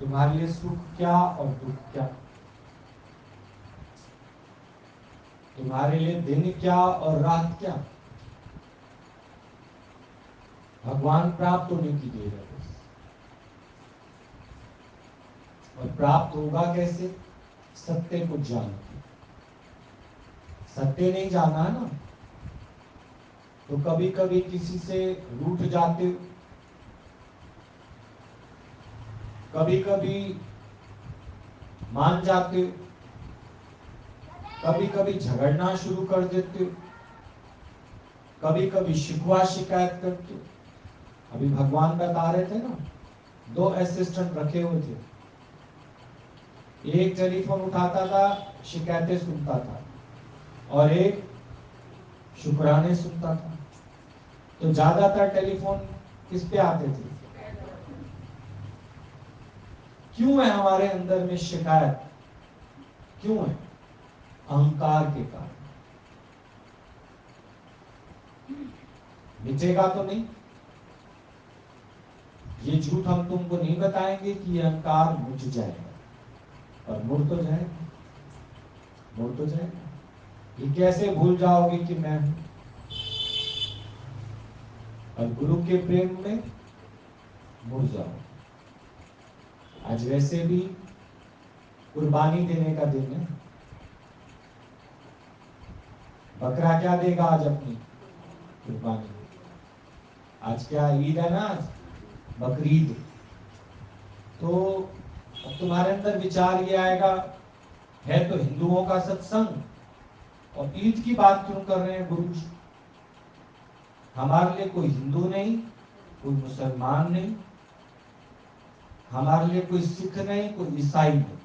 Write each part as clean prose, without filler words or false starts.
तुम्हारे लिए सुख क्या और दुख क्या, तुम्हारे लिए दिन क्या और रात क्या। भगवान प्राप्त होने की देर है बस। और प्राप्त होगा कैसे? सत्य को जान के। सत्य नहीं जाना ना, तो कभी कभी किसी से रूठ जाते हो, कभी कभी मान जाते हो, कभी कभी झगड़ना शुरू कर देते हो, कभी कभी शिकवा शिकायत करते हो। अभी भगवान बता रहे थे ना, 2 असिस्टेंट रखे हुए थे, एक टेलीफोन उठाता था, शिकायतें सुनता था, और एक शुक्राने सुनता था। तो ज्यादातर टेलीफोन किस पे आते थे? क्यों है हमारे अंदर में शिकायत? क्यों है? अहंकार के कारण। मिटेगा तो नहीं। ये झूठ हम तुमको नहीं बताएंगे कि ये अहंकार मिट जाएगा, पर मुड़ तो जाएगा, मुड़ तो जाएगा। ये कैसे भूल जाओगे कि मैं हूं? और गुरु के प्रेम में मुड़ जाओ। आज वैसे भी कुर्बानी देने का दिन है। बकरा क्या देगा आज अपनी कुर्बानी? आज क्या ईद है ना, आज बकरीद। तो अब तुम्हारे अंदर विचार ये आएगा, है तो हिंदुओं का सत्संग, और ईद की बात क्यों कर रहे हैं गुरु जी? हमारे लिए कोई हिंदू नहीं, कोई मुसलमान नहीं, हमारे लिए कोई सिख नहीं, कोई ईसाई नहीं।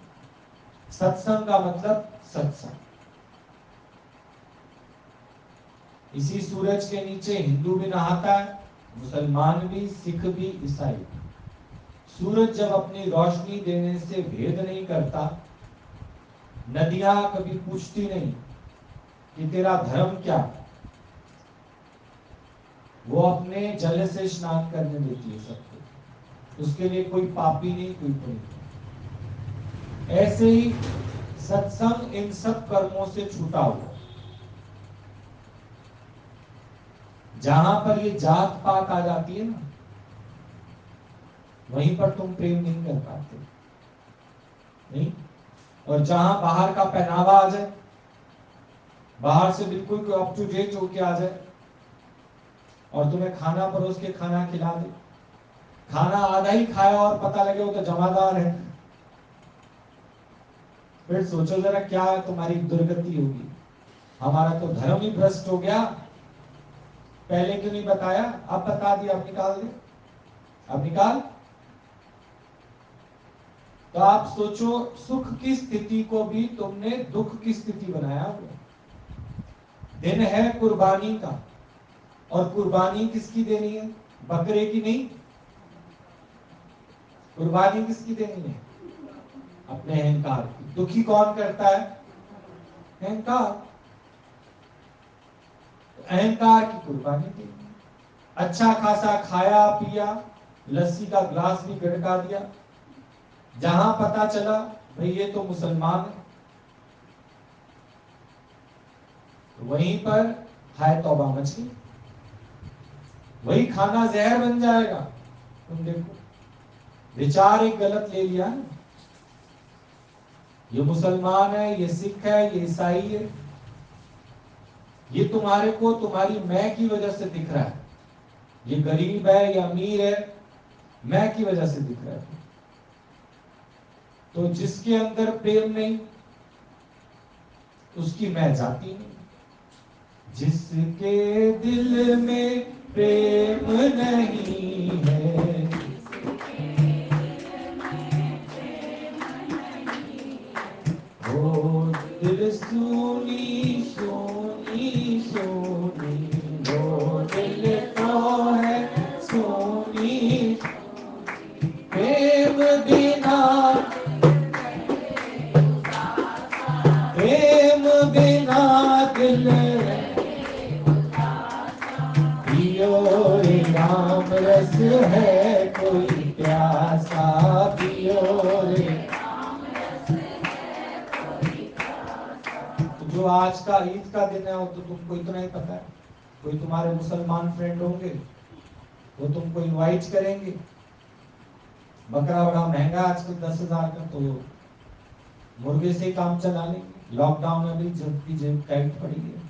सत्संग का मतलब सत्संग। इसी सूरज के नीचे हिंदू भी नहाता है, मुसलमान भी, सिख भी, ईसाई भी। सूरज जब अपनी रोशनी देने से भेद नहीं करता, नदियां कभी पूछती नहीं कि तेरा धर्म क्या, वो अपने जल से स्नान करने देती है सबको। उसके लिए कोई पापी नहीं, कोई पुण्य। ऐसे ही सत्संग इन सब कर्मों से छूटा हुआ। जहां पर ये जात पात आ जाती है ना, वहीं पर तुम प्रेम नहीं कर पाते। नहीं। और जहां बाहर का पहनावा आ जाए, बाहर से बिल्कुल अप टू डेट होके आ जाए, और तुम्हें खाना परोस के खाना खिला दे, खाना आधा ही खाया और पता लगे वो तो जमादार है, फिर सोचो जरा क्या तुम्हारी दुर्गति होगी। हमारा तो धर्म ही भ्रष्ट हो गया। पहले क्यों नहीं बताया? अब बता दिया, अब निकाल दे, अब निकाल। तो आप सोचो, सुख की स्थिति को भी तुमने दुख की स्थिति बनाया हुआ। दिन है कुर्बानी का, और कुर्बानी किसकी देनी है? बकरे की नहीं। कुर्बानी किसकी देनी है? अपने अहंकार की। दुखी कौन करता है? अहंकार। अहंकार की कुर्बानी देनी है। अच्छा खासा खाया पिया, लस्सी का ग्लास भी गड़का दिया, जहां पता चला भाई ये तो मुसलमान है, तो वहीं पर हाय तौबा मच गई। वही खाना जहर बन जाएगा। तुम देखो, विचार एक गलत ले लिया ना, ये मुसलमान है, ये सिख है, ये ईसाई है, ये तुम्हारे को तुम्हारी मैं की वजह से दिख रहा है। ये गरीब है, ये अमीर है, मैं की वजह से दिख रहा है। तो जिसके अंदर प्रेम नहीं, उसकी मैं जाती नहीं। जिसके दिल में प्रेम नहीं है, वो दिल सुनी सोनी सोनी, वो दिल तो है सोनी। प्रेम बिना, प्रेम बिना दिल पियो रे राम रस है कोई प्यासा, पियो आज का ईद का दिन है, वो तो तुमको इतना ही पता है। कोई तुम्हारे मुसलमान फ्रेंड होंगे, वो तुमको इनवाइट करेंगे। बकरा बड़ा महंगा आजकल 10,000 का, तो मुर्गे से काम चला लेंगे। लॉकडाउन में भी सबकी जेब टाइट पड़ी है।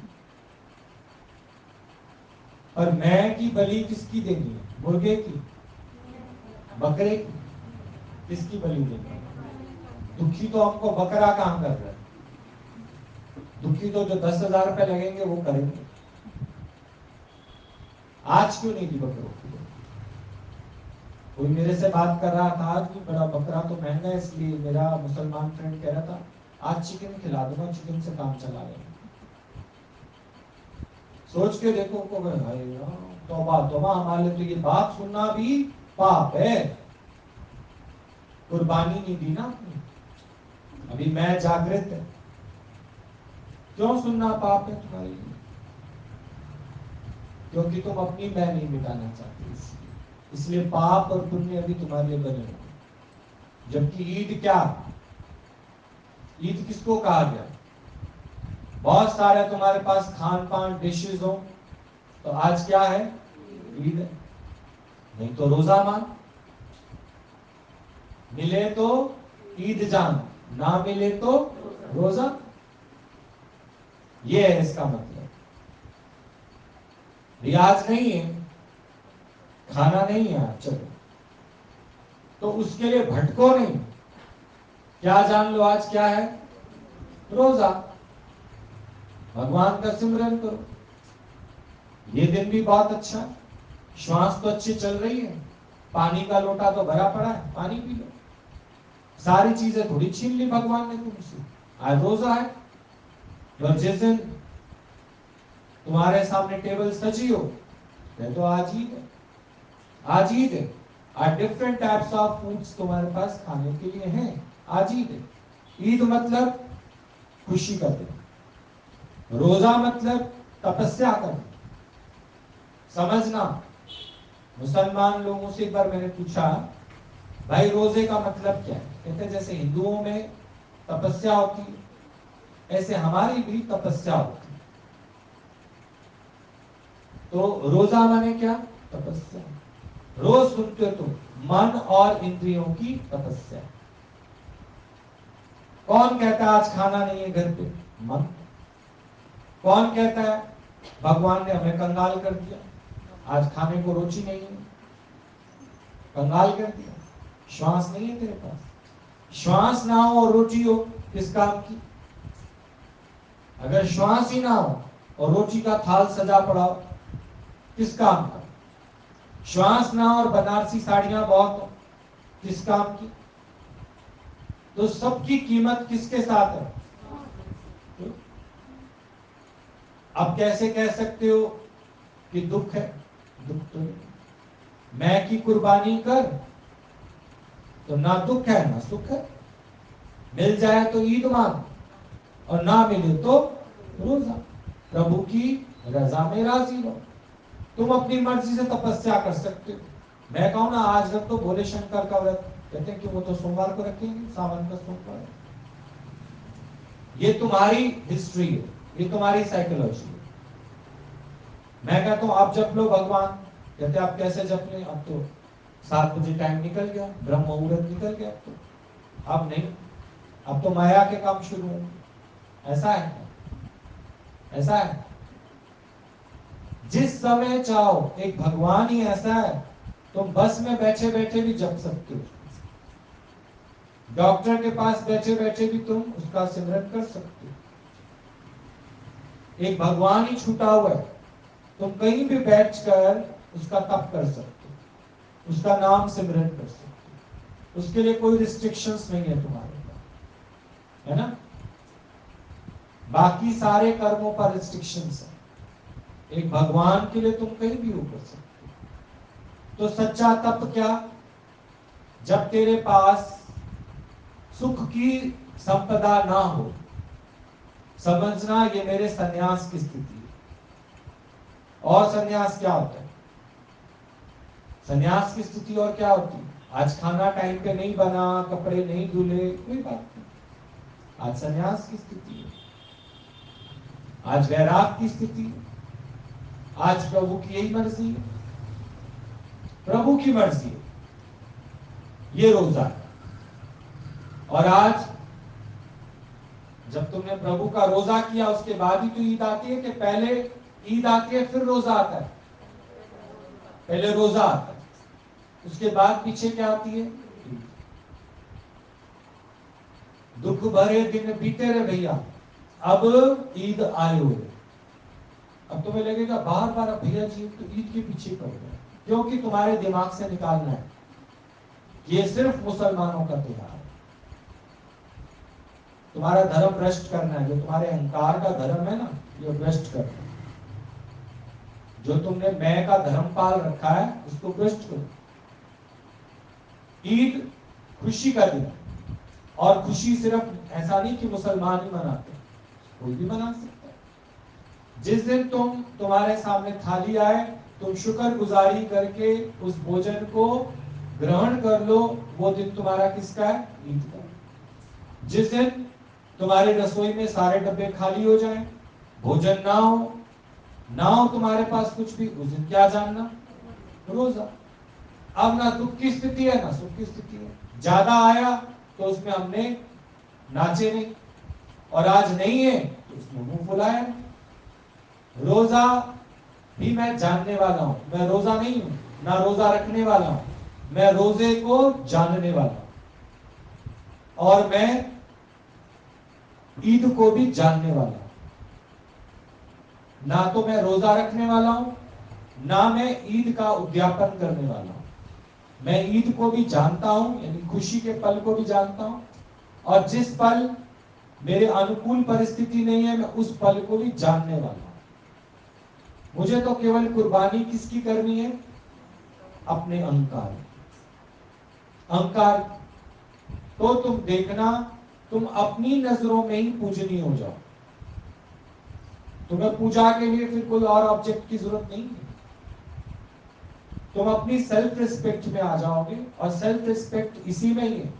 और मैं की बलि किसकी देनी है? मुर्गे की, बकरे की? किसकी बलि देनी है? दुखी तो हमको बकरा काम कर रहा है। दुखी तो जो 10,000 रुपए लगेंगे वो करेंगे। आज क्यों नहीं दी बकरों की? कोई मेरे से बात कर रहा था कि बड़ा बकरा तो महंगा है, इसलिए मेरा मुसलमान फ्रेंड कह रहा था आज चिकन खिला दूंगा, चिकन से काम चला लेंगे। सोच के देखो को भाई, तौबा तौबा, हमारे लिए तो ये बात सुनना भी पाप है। कुर्बानी नहीं दी ना। अभी मैं जागृत है, क्यों सुनना पाप है तुम्हारे लिए? क्योंकि तुम अपनी मैं नहीं मिटाना चाहते, इसलिए पाप और पुण्य अभी तुम्हारे लिए बने हुए। जबकि ईद क्या, ईद किसको कहा गया? बहुत सारे तुम्हारे पास खान पान डिशेज हो, तो आज क्या है? ईद है। नहीं तो रोजा मान, मिले तो ईद जान, ना मिले तो रोजा। ये है इसका मतलब। रियाज नहीं है, खाना नहीं है, चलो तो उसके लिए भटको नहीं। क्या जान लो आज क्या है? रोजा। भगवान का सिमरन करो। ये दिन भी बहुत अच्छा है, श्वास तो अच्छी चल रही है, पानी का लोटा तो भरा पड़ा है, पानी पी लो। सारी चीजें थोड़ी छीन ली भगवान ने तुमसे। आज रोजा है, और जिस दिन तुम्हारे सामने टेबल सजी हो, तो आज ईद है। आज ईद है, आज डिफरेंट टाइप्स ऑफ फूड्स तुम्हारे पास खाने के लिए हैं। आज ईद है। ईद मतलब खुशी का दिन, रोजा मतलब तपस्या करना। समझना, मुसलमान लोगों से एक बार मैंने पूछा, भाई रोजे का मतलब क्या है? कहते जैसे हिंदुओं में तपस्या होती है, ऐसे हमारी भी तपस्या होती है। तो रोजा माने क्या? तपस्या। रोज सुनते हो तुम, मन और इंद्रियों की तपस्या। कौन कहता है आज खाना नहीं है घर पे? मन। कौन कहता है भगवान ने हमें कंगाल कर दिया, आज खाने को रुचि नहीं है? कंगाल कर दिया। श्वास नहीं है तेरे पास, श्वास ना हो और रुचि हो, किस काम की? अगर श्वास ही ना हो और रोटी का थाल सजा पड़ा हो, किस काम का? श्वास ना हो और बनारसी साड़ियां बहुत हो, किस काम की? तो सबकी कीमत किसके साथ है? अब कैसे कह सकते हो कि दुख है? दुख तो नहीं। मैं की कुर्बानी कर तो ना दुख है ना सुख है। मिल जाए तो ईद मान, और ना मिले तो रोजा। प्रभु की रजा में राजी रहो। तुम अपनी मर्जी से तपस्या कर सकते हो। मैं कहूं ना, आज रख तो भोले शंकर का व्रत, कहते हैं कि वो तो सोमवार को रखेंगे, सावन का सोमवार। ये तुम्हारी हिस्ट्री है, ये तुम्हारी साइकोलॉजी है। मैं कहता हूं आप जप लो भगवान, कहते आप कैसे जप लें? अब तो 7 बजे टाइम निकल गया, ब्रह्म मुहूर्त निकल गया, तो अब नहीं, अब तो माया के काम शुरू होंगे। ऐसा है, ऐसा है। जिस समय चाहो, एक भगवान ही ऐसा है, तुम बस में बैठे बैठे भी जप सकते हो, डॉक्टर के पास बैठे बैठे भी तुम उसका सिमरन कर सकते हो। एक भगवान ही छूटा हुआ है, तुम कहीं भी बैठकर उसका तप कर सकते हो, उसका नाम सिमरन कर सकते हो। उसके लिए कोई रिस्ट्रिक्शंस नहीं है तुम्हारे पास, है ना? बाकी सारे कर्मों पर रिस्ट्रिक्शंस है, एक भगवान के लिए तुम कहीं भी हो कर सकते हो। तो सच्चा तप क्या? जब तेरे पास सुख की संपदा ना हो, समझना ये मेरे सन्यास की स्थिति है। और सन्यास क्या होता है? सन्यास की स्थिति और क्या होती है? आज खाना टाइम पे नहीं बना, कपड़े नहीं धुले, कोई बात नहीं, आज सन्यास की स्थिति है। आज वैराग की स्थिति है, आज प्रभु की यही मर्जी है, प्रभु की मर्जी है, ये रोजा है। और आज जब तुमने प्रभु का रोजा किया उसके बाद ही तो ईद आती है, कि पहले ईद आती है फिर रोजा आता है? पहले रोजा आता है, उसके बाद पीछे क्या आती है? ईद। दुख भरे दिन बीते रहे भैया, अब ईद आए हुए। अब तुम्हें लगेगा बार बार भैया जी तो ईद के पीछे पड़ गए, क्योंकि तुम्हारे दिमाग से निकालना है ये सिर्फ मुसलमानों का त्योहार है। तुम्हारा धर्म भ्रष्ट करना है, जो तुम्हारे अहंकार का धर्म है ना, ये भ्रष्ट करना है। जो तुमने मैं का धर्म पाल रखा है उसको भ्रष्ट करो। ईद खुशी का दिन है, और खुशी सिर्फ ऐसा नहीं कि मुसलमान ही मनाते, कोई भी मना सकता है। जिस दिन तुम्हारे सामने थाली आए, तुम शुक्रगुजारी करके उस भोजन को ग्रहण कर लो, वो दिन तुम्हारा किसका है? ईद का। जिस दिन तुम्हारी रसोई में सारे डब्बे खाली हो जाएं, भोजन ना हो तुम्हारे पास कुछ भी, उस दिन क्या जानना? रोजा। अब ना दुख की स्थिति है ना सुख की स्थिति है। ज्यादा आया तो उसमें हमने नाचे नहीं, और आज नहीं है तो उसमें मुंह फुलाया नहीं। रोजा भी मैं जानने वाला हूं, मैं रोजा नहीं हूं, ना रोजा रखने वाला हूं, मैं रोजे को जानने वाला हूं, और मैं ईद को भी जानने वाला हूं। ना तो मैं रोजा रखने वाला हूं, ना मैं ईद का उद्यापन करने वाला हूं। मैं ईद को भी जानता हूं, यानी खुशी के पल को भी जानता हूं, और जिस पल मेरे अनुकूल परिस्थिति नहीं है मैं उस पल को भी जानने वाला हूं। मुझे तो केवल कुर्बानी किसकी करनी है? अपने अहंकार। अहंकार तो तुम देखना, तुम अपनी नजरों में ही पूजनीय हो जाओ। तुम्हें पूजा के लिए फिर कोई और ऑब्जेक्ट की जरूरत नहीं है। तुम अपनी सेल्फ रिस्पेक्ट में आ जाओगे, और सेल्फ रिस्पेक्ट इसी में ही है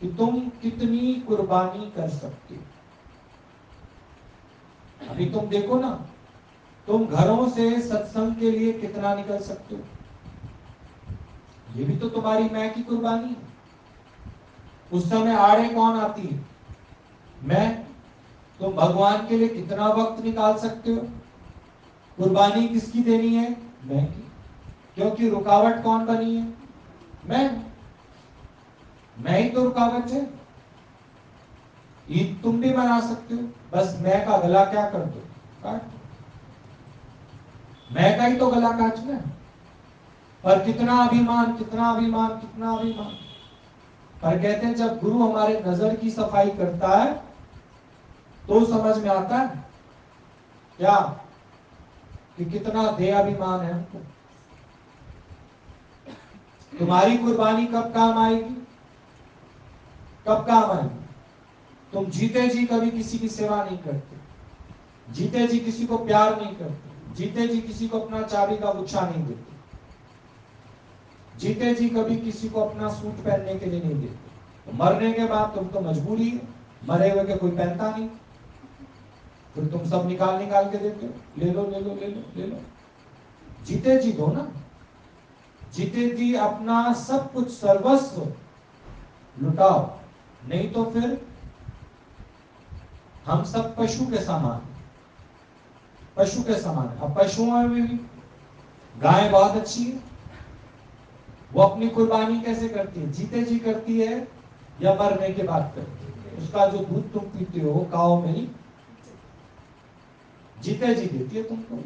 कि तुम कितनी कुर्बानी कर सकते हो। अभी तुम देखो ना, तुम घरों से सत्संग के लिए कितना निकल सकते हो, ये भी तो तुम्हारी मैं की कुर्बानी है। उस समय आड़े कौन आती है? मैं। तुम भगवान के लिए कितना वक्त निकाल सकते हो? कुर्बानी किसकी देनी है? मैं की। क्योंकि रुकावट कौन बनी है? मैं ही तो रुकावट है। ईद तुम भी मना सकते हो, बस मैं का गला क्या कर दो? काट दो। मैं का ही तो गला काटना है। पर कितना अभिमान, कितना अभिमान, कितना अभिमान। पर कहते हैं जब गुरु हमारे नजर की सफाई करता है तो समझ में आता है क्या कि कितना दे अभिमान है हमको। तुम्हारी कुर्बानी कब काम आएगी? कब काम आएगी? तुम जीते जी कभी किसी की सेवा नहीं करते, जीते जी किसी को प्यार नहीं करते, जीते जी किसी को अपना चाबी का गुच्छा नहीं देते, जीते जी कभी किसी को अपना सूट पहनने के लिए नहीं देते। तो मरने के बाद तुम तो मजबूरी है, मरे हुए के कोई पहनता नहीं, फिर तुम सब निकाल निकाल के देते हो, ले लो ले लो ले लो ले लो। जीते जी दो ना, जीते जी अपना सब कुछ सर्वस्व लुटाओ, नहीं तो फिर हम सब पशु के समान, पशु के समान। अब पशुओं में भी गाय बहुत अच्छी है, वो अपनी कुर्बानी कैसे करती है? जीते जी करती है या मरने के बाद करती है? उसका जो दूध तुम पीते हो काओ में ही जीते जी देती है तुमको,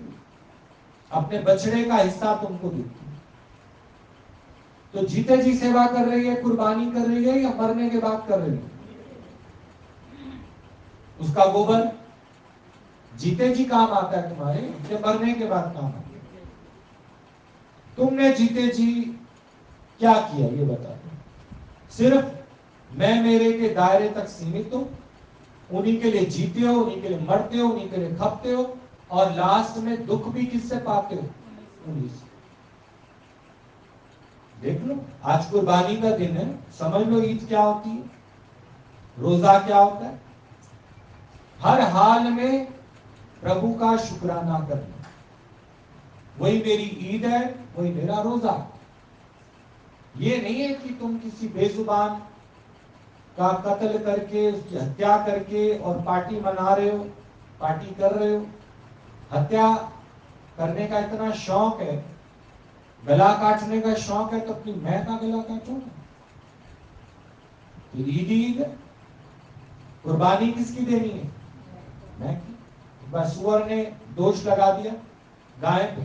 अपने बछड़े का हिस्सा तुमको देती है। तो जीते जी सेवा कर रही है, कुर्बानी कर रही है, या मरने के बाद कर रही है? उसका गोबर जीते जी काम आता है तुम्हारे, या मरने के बाद काम आता है? तुमने जीते जी क्या किया ये बता दो। सिर्फ मैं मेरे के दायरे तक सीमित हो, उन्हीं के लिए जीते हो, उन्हीं के लिए मरते हो, उन्हीं के लिए खपते हो, और लास्ट में दुख भी किससे पाते हो? उन्हीं से। देख लो, आज कुर्बानी का दिन है, समझ लो ईद क्या होती है, रोजा क्या होता है। हर हाल में प्रभु का शुक्राना करना, वही मेरी ईद है, वही मेरा रोजा। ये नहीं है कि तुम किसी बेजुबान का कत्ल करके, उसकी हत्या करके और पार्टी मना रहे हो, पार्टी कर रहे हो। हत्या करने का इतना शौक है, गला काटने का शौक है, तो अपनी मैं का गला काटो ना। तो ईद है, कुर्बानी किसकी देनी है? मैं की। बस सुअर ने दोष लगा दिया गाय पे,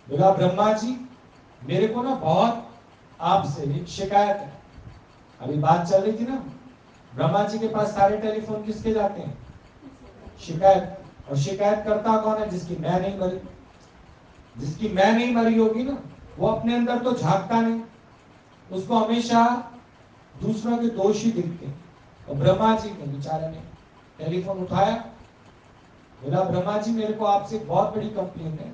बोला ब्रह्मा जी मेरे को ना बहुत आपसे एक शिकायत है। अभी बात चल रही थी ना, ब्रह्मा जी के पास सारे टेलीफोन किसके जाते हैं? शिकायत। और शिकायत करता कौन है? जिसकी मैं नहीं मरी। जिसकी मैं नहीं मरी होगी ना, वो अपने अंदर तो झांकता नहीं, उसको हमेशा दूसरों के दोष ही दिखते हैं। और ब्रह्मा जी ने बेचारे ने टेलीफोन उठाया, बोला ब्रह्मा जी मेरे को आपसे बहुत बड़ी कंप्लेन है।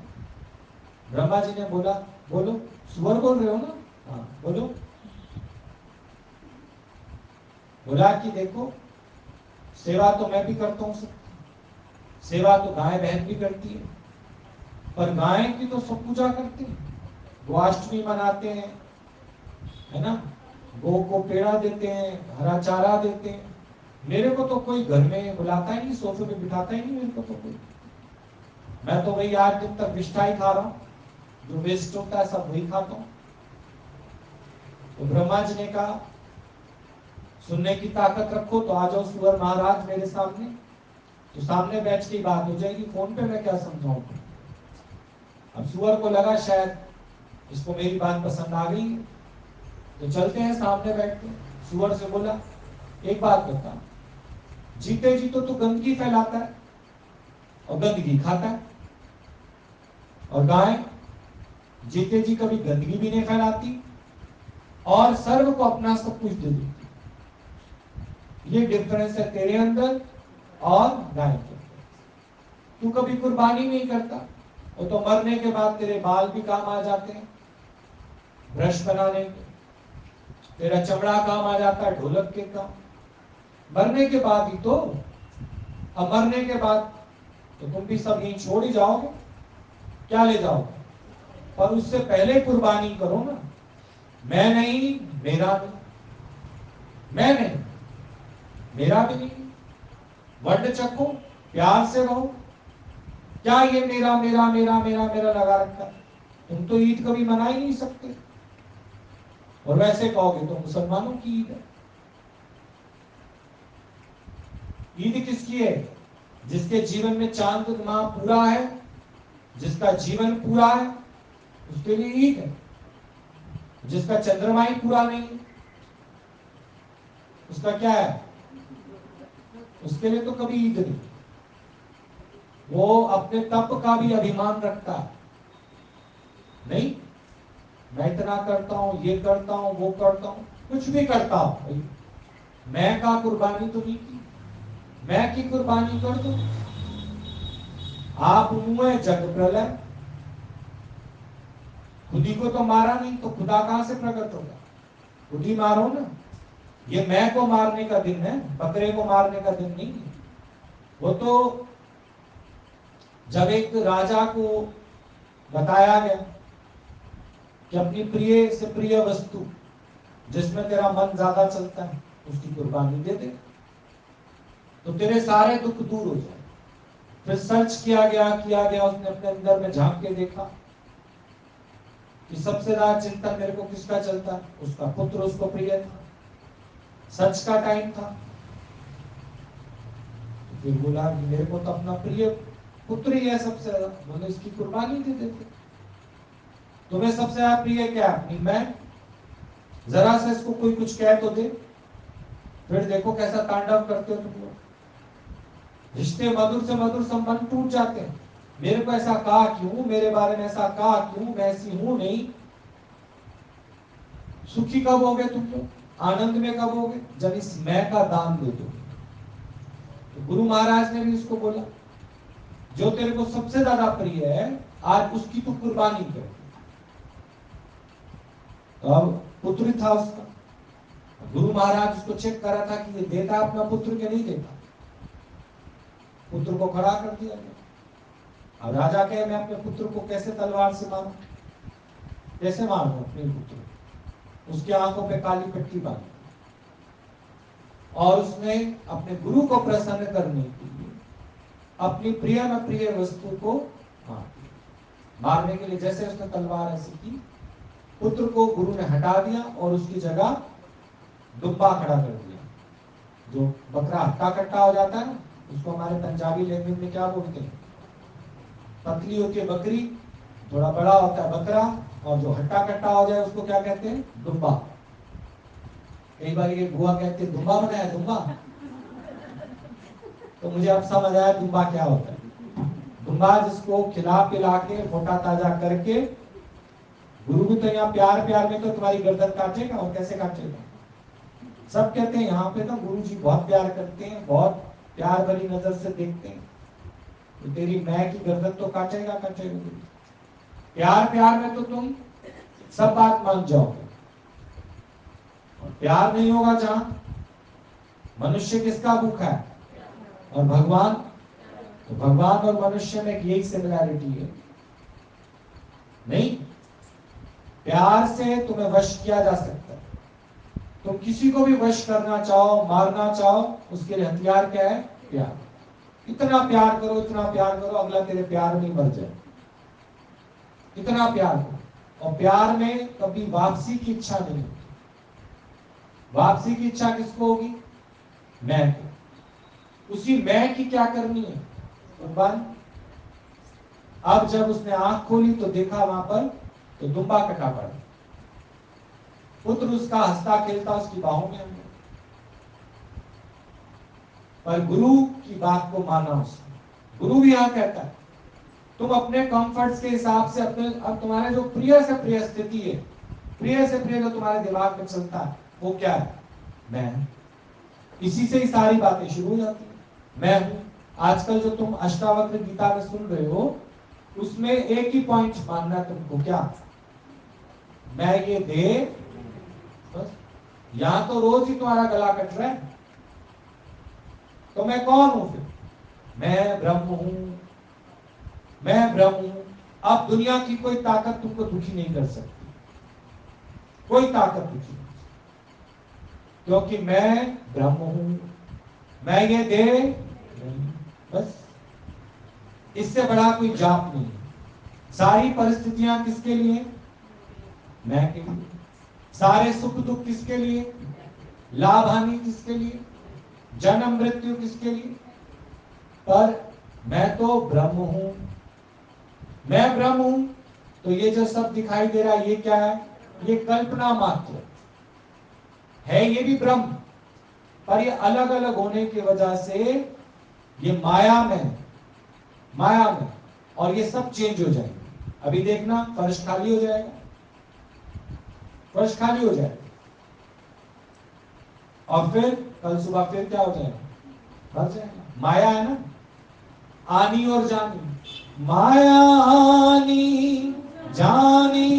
ब्रह्मा जी ने बोला बोलो। सुअर बोल रहे हो ना? हाँ बोलो। बोला कि देखो, सेवा तो मैं भी करता हूँ सबकी, सेवा तो गाय बहन भी करती है, पर गाय की तो सब पूजा करते हैं, गोअष्टमी मनाते हैं, है ना, गौ को पेड़ा देते हैं, हरा चारा देते हैं। मेरे को तो कोई घर में बुलाता ही नहीं, सोफे पे बिठाता ही नहीं मेरे को तो कोई। मैं तो वही 8 दिन तक विष्ठा ही खा रहा हूँ, जो वेस्ट होता है सब वही खाता हूँ। तो ब्रह्मा जी ने कहा सुनने की ताकत रखो तो आ जाओ सुअर महाराज मेरे सामने। तो सामने बैठ के बात हो जाएगी, फोन पे मैं क्या समझाऊं। अब सुअर को लगा शायद इसको मेरी बात पसंद आ गई, तो चलते हैं सामने बैठ के। सुअर से बोला एक बात बता, जीते जी तो तू गंदगी फैलाता है और गंदगी खाता है, और गाय जीते जी कभी गंदगी भी नहीं फैलाती और सर्व को अपना सब कुछ दे देती। ये डिफरेंस है तेरे अंदर और गाय के अंदर। तू कभी कुर्बानी नहीं करता, वो तो मरने के बाद तेरे बाल भी काम आ जाते हैं ब्रश बनाने के, तेरा चमड़ा काम आ जाता है ढोलक के काम, मरने के बाद ही तो। अब मरने के बाद तो तुम भी सब यहीं छोड़ ही जाओगे, क्या ले जाओगे? पर उससे पहले कुर्बानी करो ना। मैं नहीं, मेरा नहीं, मैं नहीं, मेरा भी नहीं। वर्ड चखो, प्यार से रहो। क्या ये मेरा मेरा मेरा मेरा मेरा लगा रखा है? तुम तो ईद कभी मना ही नहीं सकते, और वैसे कहोगे तो मुसलमानों की ईद है। ईद किसकी है? जिसके जीवन में चांद माह पूरा है, जिसका जीवन पूरा है, उसके लिए ईद है। जिसका चंद्रमा ही पूरा नहीं, उसका क्या है? उसके लिए तो कभी ईद नहीं। वो अपने तप का भी अभिमान रखता है, नहीं मैं इतना करता हूं, ये करता हूं, वो करता हूं, कुछ भी करता हूं, मैं का कुर्बानी तो नहीं की। मैं की कुर्बानी कर दो। आप मुंह जग प्रलय, खुदी को तो मारा नहीं तो खुदा कहां से प्रकट होगा? खुद ही मारो ना। ये मैं को मारने का दिन है, बकरे को मारने का दिन नहीं है। वो तो जब एक राजा को बताया गया कि अपनी प्रिय से प्रिय वस्तु जिसमें तेरा मन ज्यादा चलता है उसकी कुर्बानी दे दे, तो तेरे सारे दुख दूर हो जाए। फिर सर्च किया गया, उसने अपने अंदर में झांक के देखा कि सबसे ज्यादा चिंतन मेरे को किसका चलता है? उसका पुत्र उसको प्रिय था, सच का टाइम था। तो फिर बोला मेरे को तो अपना प्रिय पुत्र ही है सबसे ज्यादा, बोले इसकी कुर्बानी दे देते। तुम्हें सबसे ज्यादा प्रिय क्या? अपनी मैं। जरा सा इसको कोई कुछ कह तो दे, फिर देखो कैसा तांडव करते हो तुम लोग। रिश्ते मधुर से मधुर संबंध टूट जाते हैं। मेरे को ऐसा कहा क्यों, मेरे बारे में ऐसा कहा क्यों, मैं ऐसी हूं नहीं। सुखी कब होगे तुम लोग, आनंद में कब होगे? जब इस मैं का दान दे दोगे। तो गुरु महाराज ने भी उसको बोला जो तेरे को सबसे ज्यादा प्रिय है आज उसकी तू कुर्बानी कर। तो अब पुत्र था उसका, गुरु महाराज उसको चेक करा था कि ये देता अपना पुत्र के नहीं देता। पुत्र को खड़ा कर दिया गया। अब राजा कहे मैं अपने पुत्र को कैसे तलवार से मारूं, कैसे मारूं अपने पुत्र को? उसकी आंखों पे काली पट्टी बांधी और उसने अपने गुरु को प्रसन्न करने के लिए अपनी प्रिय न प्रिय वस्तु को मारने के लिए जैसे उसने तलवार ऐसी की, पुत्र को गुरु ने हटा दिया और उसकी जगह दुम्बा खड़ा कर दिया। जो बकरा हट्टा कट्टा हो जाता है उसको हमारे पंजाबी लैंग्वेज में क्या बोलते हैं? पतली होती है बकरी, थोड़ा बड़ा होता है बकरा, और जो हट्टा कट्टा हो जाए उसको क्या कहते हैं? दुम्बा। कई बार ये बुआ कहते हैं दुम्बा बनाया दुम्बा, तो मुझे अब समझ आया दुम्बा क्या होता है। दुम्बा जिसको खिला पिला के मोटा ताजा करके, गुरु भी तो यहाँ प्यार प्यार में तो तुम्हारी गर्दन काटेगा, और कैसे काटेगा? सब कहते हैं यहाँ पे तो गुरु जी बहुत प्यार करते हैं, बहुत प्यार भरी नजर से देखते हैं, तो तेरी मैं की गर्दन तो काटेगा काटेगा। प्यार प्यार में तो तुम सब बात मान जाओगे, और प्यार नहीं होगा जहां, मनुष्य किसका भूखा है और भगवान, तो भगवान और मनुष्य में यही सिमिलैरिटी है। नहीं, प्यार से तुम्हें वश किया जा सकता है। तुम किसी को भी वश करना चाहो, मारना चाहो, उसके लिए हथियार क्या है? प्यार। इतना प्यार करो, इतना प्यार करो, अगला तेरे प्यार में मर जाए। इतना प्यार करो, और प्यार में कभी वापसी की इच्छा नहीं होती। वापसी की इच्छा किसको होगी? मैं को। उसी मैं की क्या करनी है? कुर्बान। अब जब उसने आंख खोली तो देखा वहां पर तो दुम्बा कटा पड़ा, पुत्र उसका हंसता खेलता उसकी बाहों में, पर गुरु की बात को माना उसने। गुरु भी यहां कहता है तुम अपने कंफर्ट्स के हिसाब से अपने, अब तुम्हारे जो प्रिय से प्रिय स्थिति है, प्रिय से प्रिय जो तुम्हारे दिमाग में चलता है, वो क्या है? मैं। इसी से ही सारी बातें शुरू हो जाती है। मैं हूं। आजकल जो तुम अष्टावक्र गीता में सुन रहे हो, उसमें एक ही पॉइंट मानना है तुमको, क्या? मैं ये दे, बस। यहां तो रोज ही तुम्हारा गला कट रहा है, तो मैं कौन हूं फिर? मैं ब्रह्म हूं, मैं ब्रह्म हूं। अब दुनिया की कोई ताकत तुमको दुखी नहीं कर सकती, कोई ताकत दुखी नहीं, क्योंकि मैं ब्रह्म हूं, मैं ये दे, बस। इससे बड़ा कोई जाप नहीं। सारी परिस्थितियां किसके लिए? मैं के लिए। सारे सुख दुख किसके लिए? लाभ हानि किसके लिए? जन्म मृत्यु किसके लिए? पर मैं तो ब्रह्म हूं, मैं ब्रह्म हूं। तो ये जो सब दिखाई दे रहा है ये क्या है? ये कल्पना मात्र है, ये भी ब्रह्म, पर ये अलग अलग होने की वजह से ये माया में, माया में, और ये सब चेंज हो जाएंगे। अभी देखना फर्श खाली हो जाएगा, फर्श खाली हो जाएगा, और फिर कल सुबह फिर क्या हो जाएगा? भर जाएगा। माया है ना, आनी और जानी। माया आनी जानी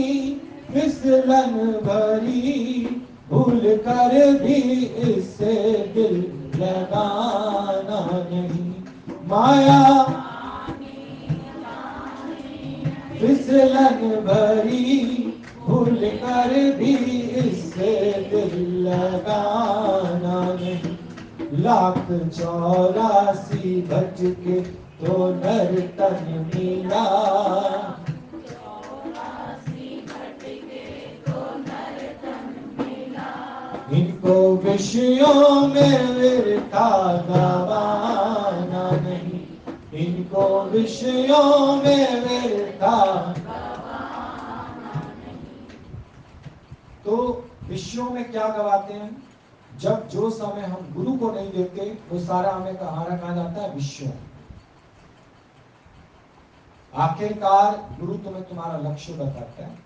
फिसलन भरी, भूल कर भी इससे दिल लगाना नहीं। माया फिसलन भरी, भूल कर भी इससे दिल लगाना नहीं। लाख 84 भटके तो नर तन मिला, इनको विषयों में व्यर्था गवाना नहीं, इनको विषयों में व्यर्था। तो विषयों में क्या गवाते हैं? जब जो समय हम गुरु को नहीं देते, वो सारा हमें कहाँ जाता है? विषयों। आखिरकार गुरु तुम्हें तुम्हारा लक्ष्य बताता है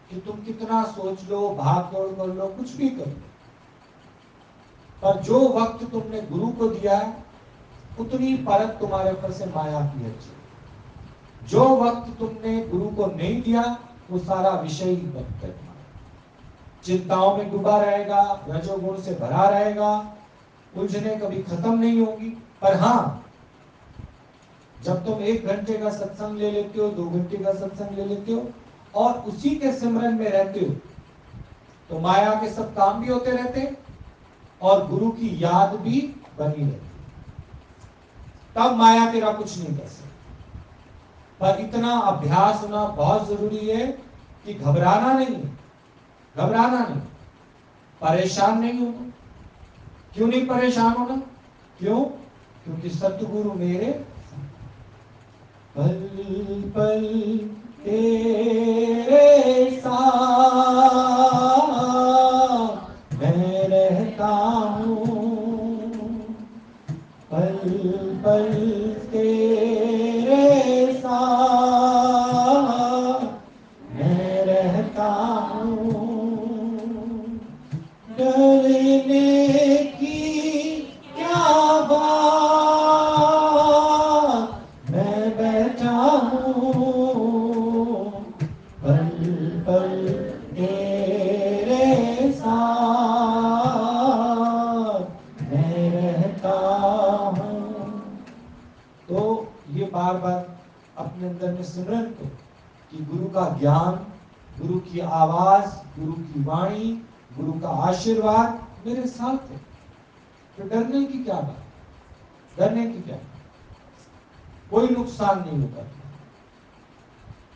कि तुम कितना सोच लो, भाग दौड़ कर लो, कुछ भी कर लो, पर जो वक्त तुमने गुरु को दिया है उतनी परत तुम्हारे ऊपर से माया की है। जो वक्त तुमने गुरु को नहीं दिया वो सारा विषय ही वक्त है, चिंताओं में डूबा रहेगा, रजोगुण से भरा रहेगा, उलझने कभी खत्म नहीं होगी। पर हाँ, जब तुम 1 घंटे का सत्संग ले लेते हो, 2 घंटे का सत्संग ले लेते हो और उसी के सिमरन में रहते हो, तो माया के सब काम भी होते रहते और गुरु की याद भी बनी रहती। तब माया तेरा कुछ नहीं कर सकती। पर इतना अभ्यास होना बहुत जरूरी है कि घबराना नहीं, घबराना नहीं, परेशान नहीं होना। क्यों नहीं परेशान होना? क्यों? क्योंकि सतगुरु मेरे पल पल तेरे साथ मैं रहता हूँ, पल पल तेरे साथ मैं रहता हूँ। डरने की क्या बात, मैं बैठा हूँ, पल पल तेरे साथ मैं रहता हूँ। तो ये बार बार अपने अंदर में सिमरन करो कि गुरु का ज्ञान, गुरु की आवाज, गुरु की वाणी, गुरु का आशीर्वाद मेरे साथ है। तो डरने की क्या बात, डरने की क्या? कोई नुकसान नहीं होगा,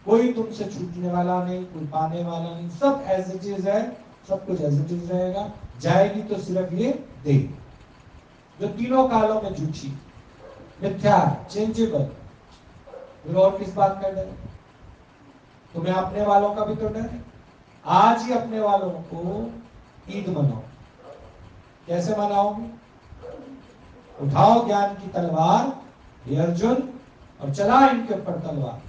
कोई तुमसे छूटने वाला नहीं, कोई पाने वाला नहीं, सब एज इट इज है, सब कुछ एज इट इज रहेगा। जाएगी तो सिर्फ ये देगी जो तीनों कालों में झूठी, मिथ्या, चेंजेबल। फिर और किस बात का डर है? तुम्हें अपने वालों का भी तो डर है। आज ही अपने वालों को ईद मनाओ। कैसे मनाओगे? उठाओ ज्ञान की तलवार हे अर्जुन और चला इनके ऊपर तलवार।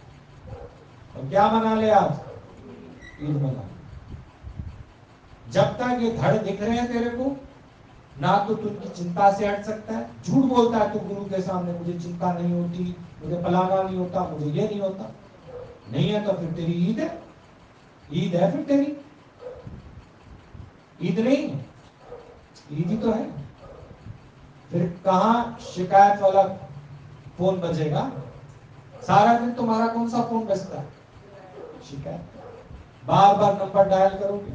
और क्या मना ले आज? ईद मना। जब तक ये धड़ दिख रहे हैं तेरे को, ना तो तुझकी चिंता से हट सकता है। झूठ बोलता है तू गुरु के सामने, मुझे चिंता नहीं होती, मुझे फलाना नहीं होता, मुझे ये नहीं होता। नहीं है तो फिर तेरी ईद है, ईद है फिर तेरी, ईद नहीं है, ईद ही तो है। फिर कहां शिकायत वाला फोन बजेगा? सारा दिन तुम्हारा कौन सा फोन बजता है? शिकायत। बार बार नंबर डायल करोगे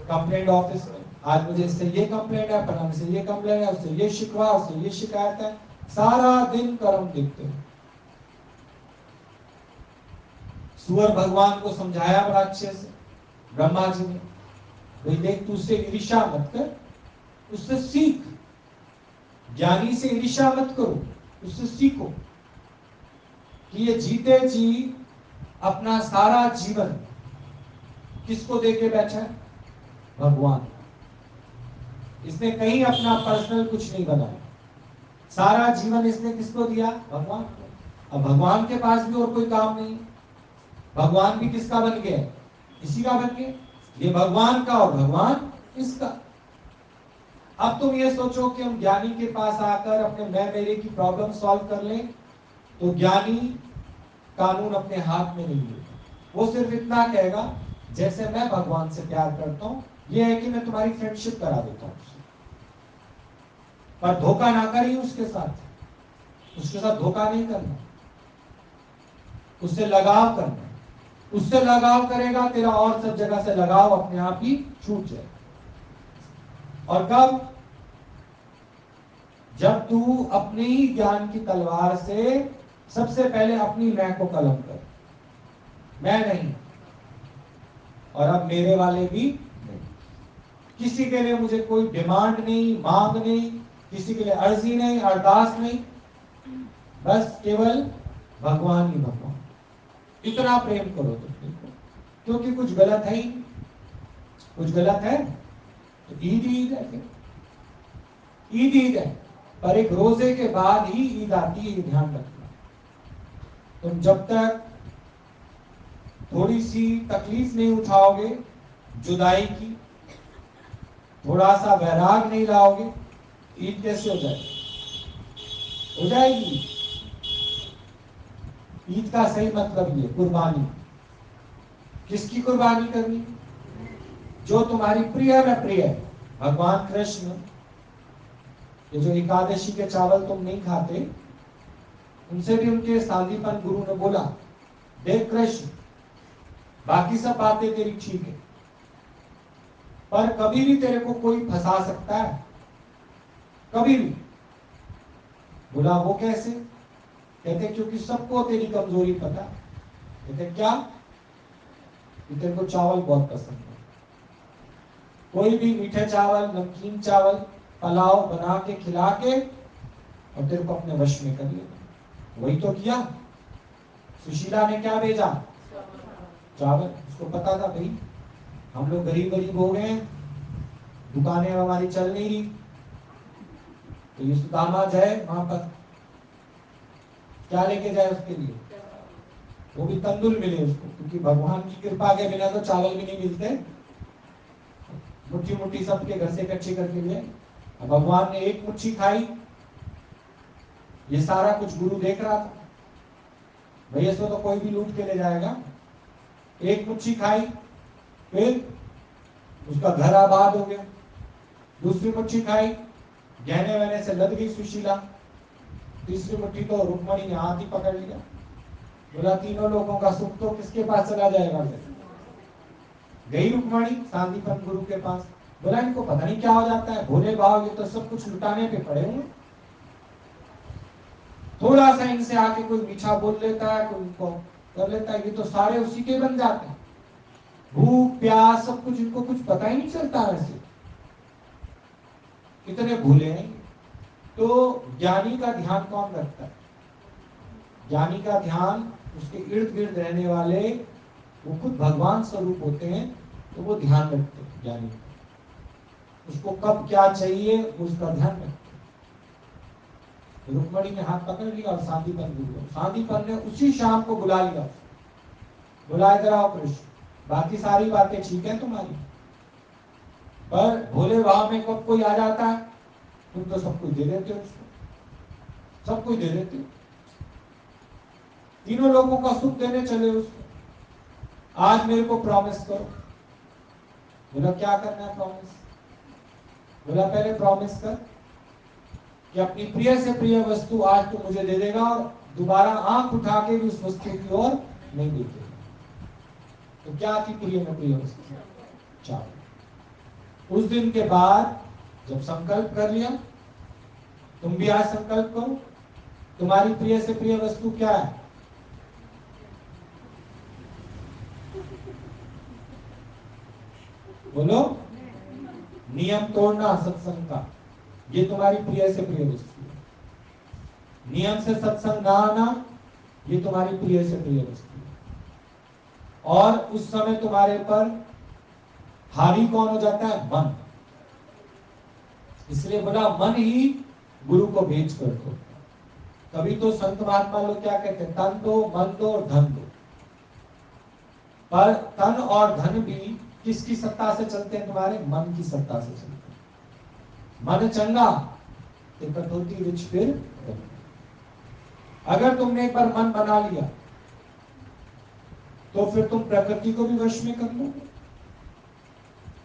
कंप्लेंट ऑफिस में, आज मुझे इससे ये कंप्लेंट है, फलाने से ये कंप्लेंट है, उससे ये शिकवा, उससे ये शिकायत है। सारा दिन कर्म देखते हो। सूअर भगवान को समझाया बड़ा अच्छे से ब्रह्मा जी ने, भाई देख तू उससे ईर्ष्या मत कर, उससे सीख। ज्ञानी से ईर्ष्या मत करो, उससे सीखो कि ये जीते जी अपना सारा जीवन किसको देके बैठा है? भगवान। इसने कहीं अपना पर्सनल कुछ नहीं बनाया, सारा जीवन इसने किसको दिया? भगवान को। अब भगवान के पास भी और कोई काम नहीं, भगवान भी किसका बन गया? इसी का बन गया। ये भगवान का और भगवान इसका। अब तुम ये सोचो कि हम ज्ञानी के पास आकर अपने मैं मेरे की प्रॉब्लम सॉल्व कर लें, तो ज्ञानी कानून अपने हाथ में नहीं लेगा। वो सिर्फ इतना कहेगा जैसे मैं भगवान से प्यार करता हूं, ये है कि मैं तुम्हारी फ्रेंडशिप करा देता हूं, पर धोखा ना करिए उसके साथ धोखा नहीं करना, उससे लगाव करना। उससे लगाव करेगा तेरा और सब जगह से लगाव अपने आप ही छूट जाए। और कब? जब तू अपने ही ज्ञान की तलवार से सबसे पहले अपनी मैं को कलम कर, मैं नहीं और अब मेरे वाले भी नहीं। किसी के लिए मुझे कोई डिमांड नहीं, मांग नहीं, किसी के लिए अर्जी नहीं, अरदास नहीं, बस केवल भगवान ही भगवान। इतना प्रेम करो तुम देखो, क्योंकि कुछ गलत है ही, कुछ गलत है तो ईद ईद है, फिर ईद ईद है। पर एक रोजे के बाद ही ईद आती है, ये ध्यान रखना। तुम जब तक थोड़ी सी तकलीफ नहीं उठाओगे जुदाई की, थोड़ा सा वैराग नहीं लाओगे, ईद कैसे हो जाएगी? हो जाएगी। ईद का सही मतलब ये कुर्बानी। किसकी कुर्बानी करनी? जो तुम्हारी प्रिय में प्रिय है। भगवान कृष्ण, ये जो एकादशी के चावल तुम नहीं खाते, उनसे भी उनके साधीपन गुरु ने बोला, देख कृष्ण, बाकी सब बातें तेरी ठीक है, पर कभी भी तेरे को कोई फंसा सकता है, कभी भी। बोला वो कैसे? कहते क्योंकि सबको तेरी कमजोरी पता। कहते क्या? कि तेरे को चावल बहुत पसंद है, कोई भी मीठे चावल, नमकीन चावल, पुलाव बना के खिला के और तेरे को अपने वश में कर लिया। वही तो किया। सुशीला ने क्या भेजा? चावल। उसको पता था भाई हम लोग गरीब गरीब हो गए, दुकानें हमारी चल नहीं रही, तो ये सुदामा जाए वहां पर, क्या लेके जाए उसके लिए? वो भी तंदुल मिले उसको, क्योंकि भगवान की कृपा के बिना तो चावल भी नहीं मिलते। मुट्ठी मुट्ठी सबके घर से इकट्ठी करके लिए, भगवान ने एक मुट्ठी खाई। ये सारा कुछ गुरु देख रहा था, भैया इसको तो कोई भी लूट के ले जाएगा। एक मुट्ठी खाई, फिर उसका घर आबाद हो गया। दूसरी मुट्ठी खाई, गहने वहने से लद गई सुशीला। तीसरी मुट्ठी तो रुक्मणी ने हाथ ही पकड़ लिया। बोला तीनों लोगों का सुख तो किसके पास चला जाएगा? फिर गई रुक्मणी सांदीपन गुरु के पास। बोला इनको पता नहीं क्या हो जाता है, भोले भाव ये तो सब कुछ लुटाने पे पड़े हुए, थोड़ा सा इनसे आके कोई मीठा बोल लेता है, कोई इनको कर लेता है, ये तो सारे उसी के बन जाते हैं। भूख प्यास सब कुछ इनको कुछ पता ही नहीं चलता। ऐसे कितने भूले हैं। तो ज्ञानी का ध्यान कौन रखता है? ज्ञानी का ध्यान उसके इर्द गिर्द रहने वाले, वो खुद भगवान स्वरूप होते हैं, तो वो ध्यान रखते हैं ज्ञानी। उसको कब क्या चाहिए उसका ध्यान रखते। रुक्मणी ने हाथ पकड़ लिया और सांदीपन गुरु, सांदीपन ने उसी शाम को बुला लिया। बुला इधर आओ कृष्ण, बाकी सारी बातें ठीक है तुम्हारी, पर भोले भाव में कब कोई आ जाता है तुम तो सब कुछ दे देते हो उसको, सब कुछ दे देते हो। तीनों लोगों का सुख देने चले उसको। आज मेरे को प्रॉमिस करो। बोला क्या करना है प्रॉमिस? बोला पहले प्रॉमिस कर कि अपनी प्रिय से प्रिय वस्तु आज तो मुझे दे देगा और दोबारा आंख उठा के भी उस वस्तु की ओर नहीं देखेगा। तो क्या थी प्रिय में प्रिय वस्तु? चावल। उस दिन के बाद जब संकल्प कर लिया, तुम भी आज संकल्प करो, तुम्हारी प्रिय से प्रिय वस्तु क्या है? बोलो। नियम तोड़ना सत्संग का, ये तुम्हारी प्रिय से प्रिय वस्तु है। नियम से सत्संग ना आना, ये तुम्हारी प्रिय से प्रिय वस्तु है। और उस समय तुम्हारे पर हावी कौन हो जाता है? मन। इसलिए बोला मन ही गुरु को भेज कर दो। तभी तो संत महात्मा लोग क्या कहते हैं? तन दो, मन दो और धन दो। पर तन और धन भी किसकी सत्ता से चलते हैं? तुम्हारे मन की सत्ता से चलते हैं। मन चंगा तो कटौती रिच फिर। अगर तुमने एक बार मन बना लिया तो फिर तुम प्रकृति को भी वश में कर लोगे,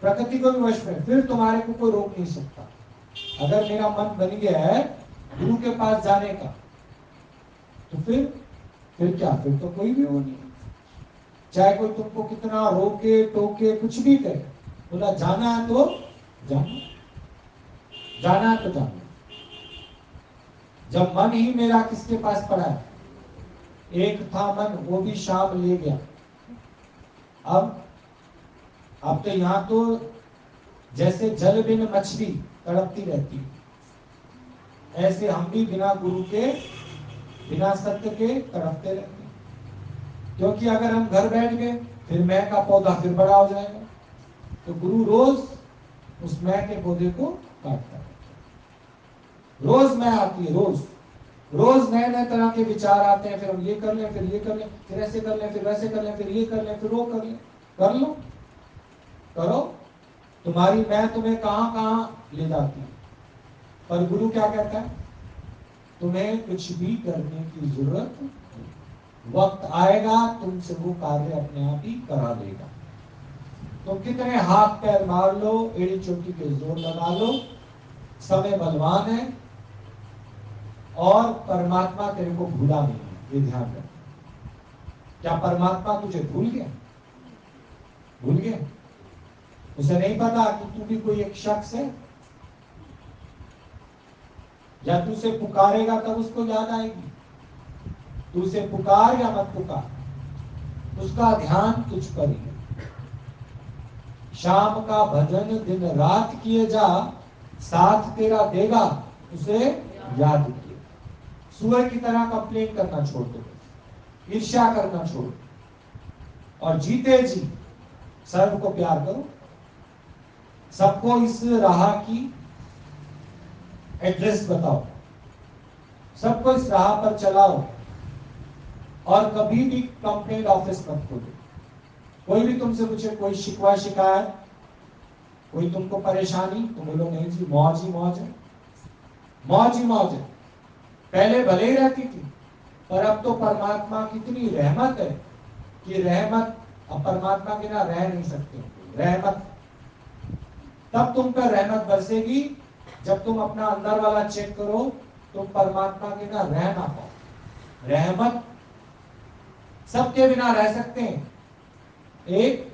प्रकृति को भी वश में, फिर तुम्हारे को कोई रोक नहीं सकता। अगर मेरा मन बन गया है गुरु के पास जाने का, तो फिर क्या? फिर तो कोई भी वो नहीं, चाहे कोई तुमको कितना रोके टोके कुछ भी करे। बोला जाना है तो जाना, जाना है तो जाना। जब मन ही मेरा किसके पास पड़ा है? एक था मन, वो भी शाम ले गया। अब तो यहां तो जैसे जल बिन मछली तड़पती रहती है, ऐसे हम भी बिना गुरु के, बिना सत्य के तड़पते रहते हैं। क्योंकि अगर हम घर बैठ गए फिर मैं का पौधा फिर बड़ा हो जाएगा। तो गुरु रोज उस मैं के पौधे को काटता है। रोज मैं आती है, रोज रोज नए नए तरह के विचार आते हैं। फिर हम ये कर लें, फिर ये कर लें, फिर ऐसे कर लें, फिर वैसे कर लें, फिर ये कर लें, फिर वो कर लें। कर लो, करो, तुम्हारी मैं तुम्हें कहां कहां ले जाती है। पर गुरु क्या कहता है? तुम्हें कुछ भी करने की जरूरत नहीं। वक्त आएगा तुमसे वो कार्य अपने आप ही करा देगा। तुम कितने हाथ पैर मार लो, एड़ी चोटी के जोर लगा लो, समय बलवान है। और परमात्मा तेरे को भूला नहीं, ये ध्यान रख। क्या परमात्मा तुझे भूल गया? भूल गया? उसे नहीं पता कि तू भी कोई एक शख्स है? या तू उसे पुकारेगा तब उसको याद आएगी? तू उसे पुकार या मत पुकार, उसका ध्यान तुझ पर ही है। शाम का भजन दिन रात किए जा, साथ तेरा देगा उसे याद किए। सूअर की तरह कंप्लेन करना छोड़ दो, ईर्ष्या करना छोड़ दो, और जीते जी सर्व को प्यार करो। सबको इस राह की एड्रेस बताओ, सबको इस राह पर चलाओ, और कभी भी कंप्लेंट ऑफिस मत खोलो। कोई भी तुमसे पूछे, कोई शिकवा शिकायत, कोई तुमको परेशानी, तुम बोलो नहीं जी, मौज ही मौज है, मौज ही मौज है। पहले भले ही रहती थी, पर अब तो परमात्मा की इतनी रहमत है कि रहमत, अब परमात्मा के ना रह नहीं सकते। रहमत तब तुम पर रहमत बरसेगी जब तुम अपना अंदर वाला चेक करो, तुम परमात्मा के ना रह ना पाओ। रहमत सबके बिना रह सकते हैं, एक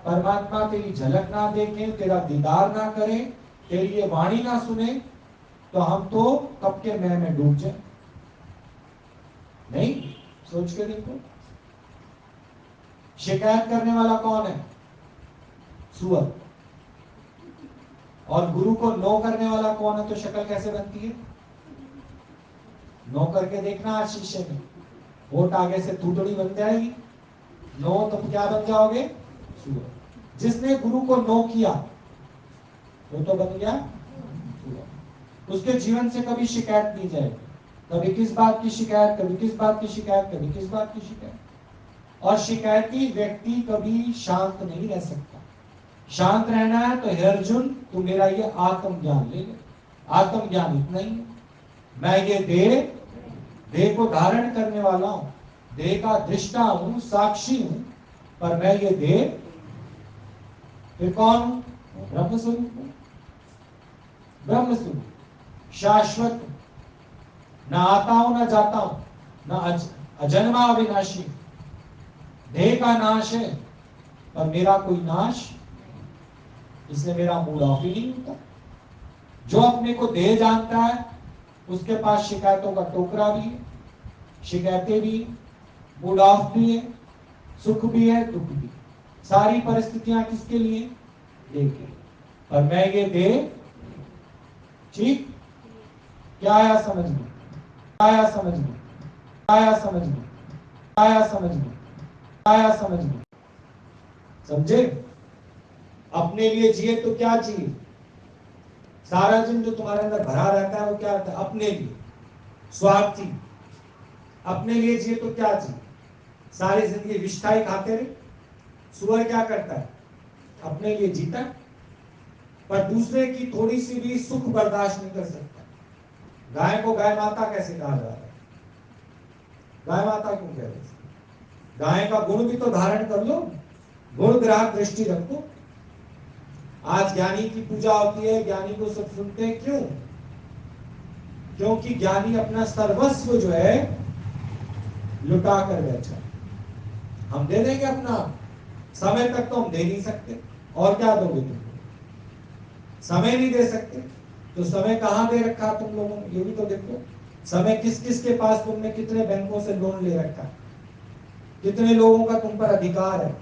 परमात्मा तेरी झलक ना देखे, तेरा दीदार ना करे, तेरी ये वाणी ना सुने, तो हम तो कब के मैं में डूब जाए। नहीं, सोच के देखो। शिकायत करने वाला कौन है? सूअर। और गुरु को नो करने वाला कौन है? तो शक्ल कैसे बनती है? नो करके देखना आज शीशे में, होठ आगे से थूथड़ी बन जाएगी, नो तो क्या बन जाओगे? सूअर। जिसने गुरु को नो किया वो तो बन गया सूअर। उसके जीवन से कभी शिकायत नहीं जाएगी। कभी किस बात की शिकायत, कभी किस बात की शिकायत, कभी किस बात की शिकायत। और शिकायती व्यक्ति कभी शांत नहीं रह सकता। शांत रहना है तो हे अर्जुन, तू मेरा ये आत्मज्ञान ले ले। आत्मज्ञान इतना ही है, मैं ये देह को धारण करने वाला हूं, देह का दृष्टा हूं, साक्षी हूं, पर मैं ये देह फिर कौन हूं? ब्रह्म स्वरूप हूं। ब्रह्म स्वरूप शाश्वत, ना आता हूं ना जाता हूं, ना अजन्मा अविनाशी। देह का नाश है पर मेरा कोई नाश, इसलिए मेरा मूड ऑफ ही नहीं होता। जो अपने को देह जानता है उसके पास शिकायतों का टोकरा भी है, शिकायतें भी, मूड ऑफ भी है, सुख भी है, दुख भी। सारी परिस्थितियां किसके लिए? देह के लिए। पर मैं ये देह, ठीक क्या आया समझ में? आया समझ में? आया समझ में? आया समझ में? आया समझ में? समझे? अपने लिए जिए तो क्या जिए? सारा दिन जो तुम्हारे अंदर भरा रहता है वो क्या रहता है? अपने लिए, स्वार्थी। अपने लिए जिए तो क्या जिए? सारी जिंदगी विष्ठा ही खाते रहे। सूअर क्या करता है? अपने लिए जीता, पर दूसरे की थोड़ी सी भी सुख बर्दाश्त नहीं कर सकता। गाय को गाय माता कैसे कहा जा रहा है? गाय माता क्यों कह रहे? गाय का गुण भी तो धारण कर लो, गुण ग्राहक दृष्टि रखो। आज ज्ञानी की पूजा होती है, ज्ञानी को सब सुनते हैं, क्यों? क्योंकि ज्ञानी अपना सर्वस्व जो है लुटा कर बैठा। हम दे देंगे अपना समय तक तो हम दे नहीं सकते, और क्या दोगे तुम? समय नहीं दे सकते तो समय कहां दे रखा तुम लोगों ने? ये भी तो देखो। समय किस किस के पास, तुमने कितने बैंकों से लोन ले रखा, कितने लोगों का तुम पर अधिकार है।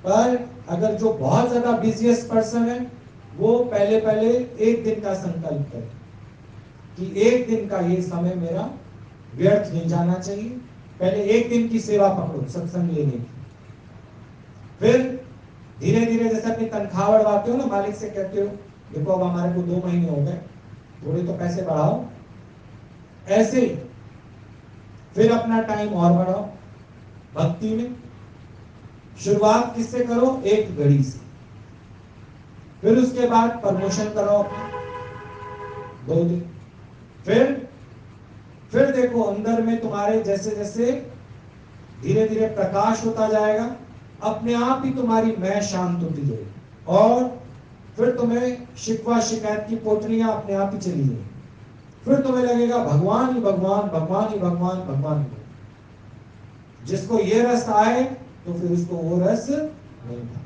पर अगर जो बहुत ज्यादा बिजिएस्ट पर्सन है वो पहले पहले एक दिन का संकल्प करे कि एक दिन का ये समय मेरा व्यर्थ नहीं जाना चाहिए। पहले एक दिन की सेवा पकड़ो सत्संग लेने की, फिर धीरे धीरे जैसे अपनी तनख्वाह बढ़वाते हो ना, मालिक से कहते हो देखो अब हमारे को 2 महीने हो गए, थोड़े तो पैसे बढ़ाओ, ऐसे ही फिर अपना टाइम और बढ़ाओ भक्ति में। शुरुआत किससे करो? एक घड़ी से। फिर उसके बाद प्रमोशन कराओ 2 दिन। फिर देखो अंदर में तुम्हारे जैसे जैसे धीरे धीरे प्रकाश होता जाएगा, अपने आप ही तुम्हारी मैं शांत होती जाएगी, और फिर तुम्हें शिकवा शिकायत की पोटलियां अपने आप ही चली जाएगी। फिर तुम्हें लगेगा भगवान ही भगवान, भगवान ही भगवान, भगवान ही भगवान। जिसको ये रस आए तो फिर उसको वो रस नहीं था।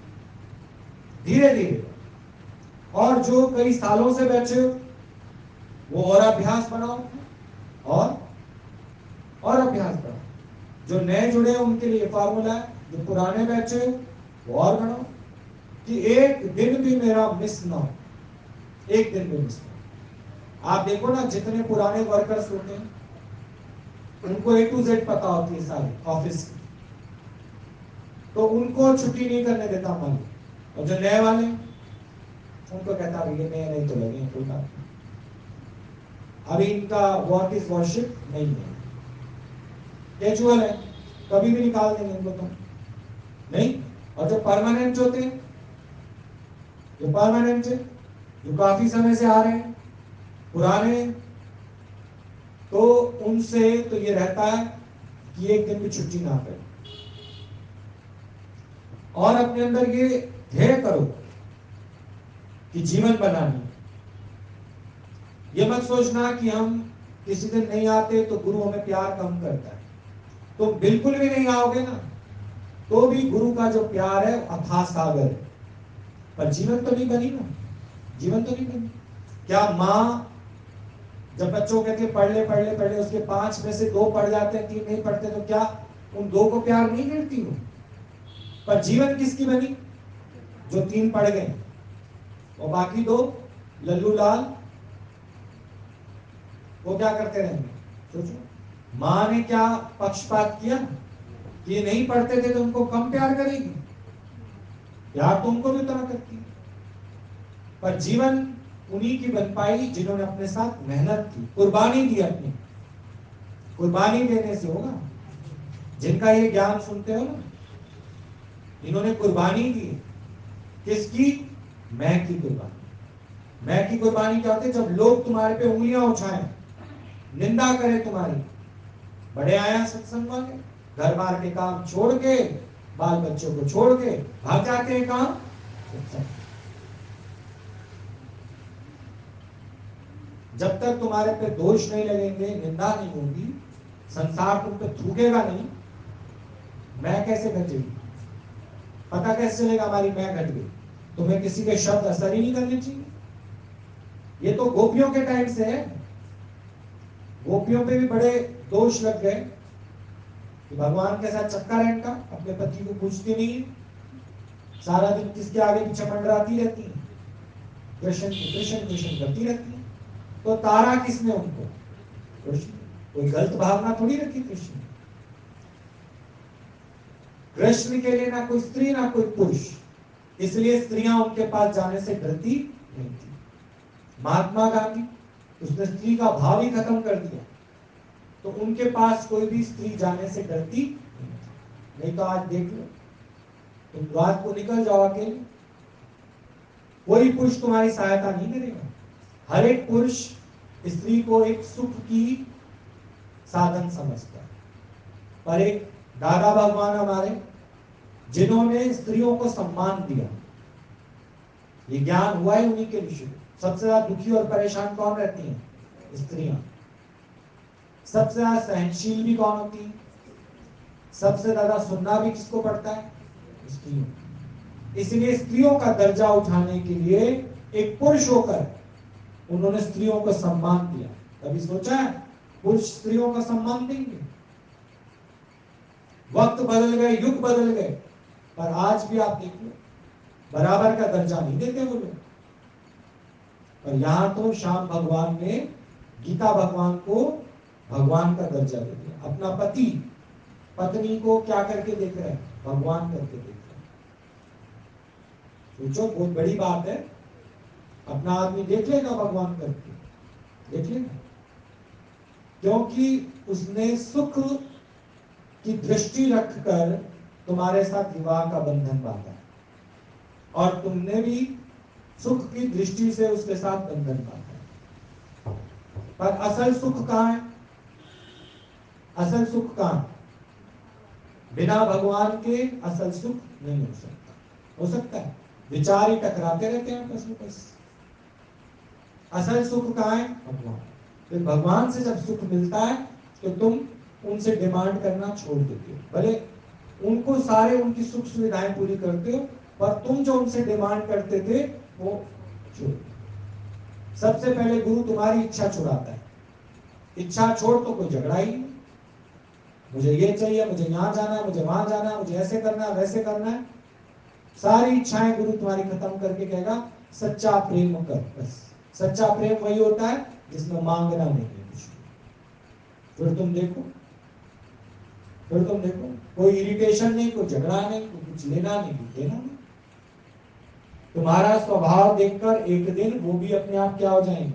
धीरे धीरे, और जो कई सालों से बैठे हो वो और अभ्यास बनाओ, और अभ्यास बढ़ाओ। जो नए जुड़े हैं उनके लिए फॉर्मूला है, जो पुराने बैठे हो वो और बढ़ाओ कि एक दिन भी मेरा मिस ना हो, एक दिन भी मिस ना हो। आप देखो ना, जितने पुराने वर्कर्स होते हैं उनको A to Z पता होती है सारी ऑफिस की, तो उनको छुट्टी नहीं करने देता मालिक। और जो नए वाले उनको कहता भैया नए नहीं तो लगे, कोई बात नहीं, अभी इनका वर्क इज वर्शिप नहीं है, कैजुअल है, कभी भी निकाल देंगे इनको तो नहीं। और जो परमानेंट होते हैं, जो परमानेंट है, जो काफी समय से आ रहे हैं, पुराने, तो उनसे तो ये रहता है कि एक दिन भी छुट्टी ना करें। और अपने अंदर ये ध्येय करो कि जीवन बनानी। ये मत सोचना कि हम किसी दिन नहीं आते तो गुरु हमें प्यार कम करता है। तो बिल्कुल भी नहीं आओगे ना तो भी गुरु का जो प्यार है अथाह सागर है, पर जीवन तो नहीं बनी ना, जीवन तो नहीं बनी। क्या माँ जब बच्चों कहते पढ़ ले पढ़ ले पढ़ ले, उसके 5 में से 2 पढ़ जाते हैं, 3 नहीं पढ़ते, तो क्या उन 2 को प्यार नहीं करती हो? पर जीवन किसकी बनी? जो 3 पढ़ गए और बाकी 2 लल्लू लाल, वो क्या करते रहेंगे? सोचो, माँ ने क्या पक्षपात किया? ये नहीं पढ़ते थे तो उनको कम प्यार करेगी? प्यार तो उनको भी उतना करती है। पर जीवन उन्हीं की बन पाई जिन्होंने अपने साथ मेहनत की, कुर्बानी दी अपनी। कुर्बानी देने से होगा। जिनका ये ज्ञान सुनते हो ना, इन्होंने कुर्बानी दी। किसकी? मैं की कुर्बानी। मैं की कुर्बानी क्या होती है? जब लोग तुम्हारे पे उंगलियां उठाएं, निंदा करें तुम्हारी, बड़े आया सत्संग वाले, घर बार के काम छोड़ के, बाल बच्चों को छोड़ के भाग जाते हैं काम सत्संग। जब तक तुम्हारे पे दोष नहीं लगेंगे, निंदा नहीं होगी, संसार तुम पे थूकेगा नहीं, मैं कैसे घटेगी? पता कैसे चलेगा हमारी मैं घट गई? तुम्हें किसी के शब्द असर ही नहीं करने चाहिए। ये तो गोपियों के टाइम से है। गोपियों पे भी बड़े दोष लग गए कि भगवान के साथ चक्कर है इनका, अपने पति को पूछती नहीं, सारा दिन किसके आगे पीछे मंडराती रहती है, कृष्ण कृष्ण कृष्ण करती रहती है। तो तारा किसने उनको? कृष्ण। कोई गलत भावना थोड़ी रखी कृष्ण। कृष्ण के लिए ना कोई स्त्री ना कोई पुरुष, इसलिए स्त्रियां उनके पास जाने से डरती नहीं थी। महात्मा गांधी, उसने स्त्री का भाव ही खत्म कर दिया, तो उनके पास कोई भी स्त्री जाने से डरती नहीं। तो आज देख लो, तुम रात को निकल जाओ अकेले, कोई पुरुष तुम्हारी सहायता नहीं करेगा। हर एक पुरुष स्त्री को एक सुख की साधन समझता है। पर एक दादा भगवान हमारे, जिन्होंने स्त्रियों को सम्मान दिया, ये ज्ञान हुआ है उन्हीं के लिए। सबसे ज्यादा दुखी और परेशान कौन रहती हैं? स्त्रियां। सबसे ज्यादा सहनशील भी कौन होती है? सबसे ज्यादा सुनना भी किसको पड़ता है? स्त्रियों। इसलिए स्त्रियों का दर्जा उठाने के लिए एक पुरुष होकर उन्होंने स्त्रियों को सम्मान दिया। कभी सोचा है पुरुष स्त्रियों का सम्मान देंगे? वक्त बदल गए, युग बदल गए, पर आज भी आप देख लो बराबर का दर्जा नहीं देते वो लोग। पर यहां तो श्याम भगवान ने गीता भगवान को भगवान का दर्जा दे दिया। अपना पति पत्नी को क्या करके देख रहे हैं? भगवान करके देख रहे हैं। सोचो, बहुत बड़ी बात है। अपना आदमी देख लेगा भगवान करके, देख लेगा, क्योंकि उसने सुख की दृष्टि रखकर तुम्हारे साथ विवाह का बंधन बांधा और तुमने भी सुख की दृष्टि से उसके साथ बंधन बांधा। पर असल सुख कहां है? असल सुख कहां? बिना भगवान के असल सुख नहीं हो सकता। हो सकता है विचार ही टकराते रहते हैं आपस में, बस। असल सुख कहां है? भगवान। फिर भगवान से जब सुख मिलता है तो तुम उनसे डिमांड करना छोड़ देते हो। भले उनको सारे उनकी सुख सुविधाएं पूरी करते हो, पर तुम जो उनसे डिमांड करते थे वो छोड़। सबसे पहले गुरु तुम्हारी इच्छा छुड़ाता है। इच्छा छोड़ तो कोई झगड़ा ही नहीं। मुझे ये चाहिए, मुझे यहाँ जाना है, मुझे वहां जाना है, मुझे ऐसे करना है, वैसे करना है। सारी इच्छाएं गुरु तुम्हारी खत्म करके कहेगा सच्चा प्रेम कर। बस सच्चा प्रेम वही होता है जिसमें मांगना नहीं है कुछ। फिर तुम देखो, कोई इरिटेशन नहीं, कोई झगड़ा नहीं, कोई कुछ लेना नहीं, कुछ देना नहीं। तुम्हारा स्वभाव देखकर एक दिन वो भी अपने आप क्या हो जाएंगे,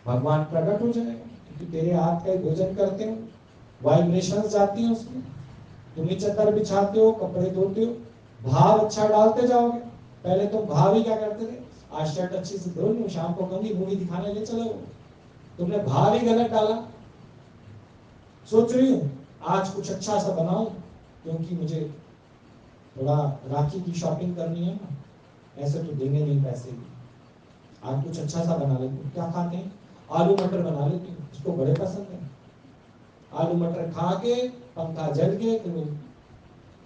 भगवान प्रकट हो जाएगा। क्योंकि तेरे हाथ का भोजन करते हो, वाइब्रेशंस जाती हैं उसमें, तुम ही चद्दर बिछाते हो, कपड़े धोते हो, भाव अच्छा डालते जाओगे। पहले तुम भाव ही क्या करते थे, आज शर्ट अच्छी से धो लूं, शाम को कंगी मूवी दिखाने ले चलो। तुमने भाव ही गलत डाला। सोच रही हूँ आज कुछ अच्छा सा बनाऊं क्योंकि मुझे थोड़ा राखी की शॉपिंग करनी है ना, ऐसे तो देंगे नहीं पैसे भी, आज कुछ अच्छा सा बना लेती हूँ। क्या खाते हैं, आलू मटर बना लेती हूँ, उसको बड़े पसंद है। आलू मटर खा के पंखा जल के तुम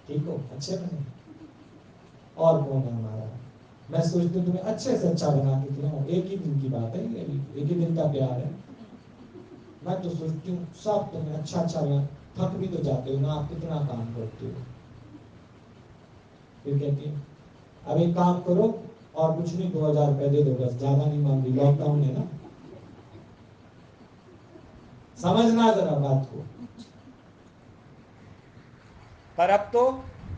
ठीक हो, अच्छे बने। और कौन है हमारा, मैं सोचती हूँ तुम्हें अच्छे से अच्छा बना के खिलाऊं। एक ही दिन की बात है ये, एक ही दिन का प्यार है। मैं तो सोचती हूँ सब तुम्हें अच्छा अच्छा बना, थक भी तो जाते हो ना, आप कितना काम करते हो। फिर कहती है अब एक काम करो और कुछ नहीं, 2000 रुपए दे दो बस, ज्यादा नहीं मांगी, लॉकडाउन है ना। समझना जरा बात को। पर अब तो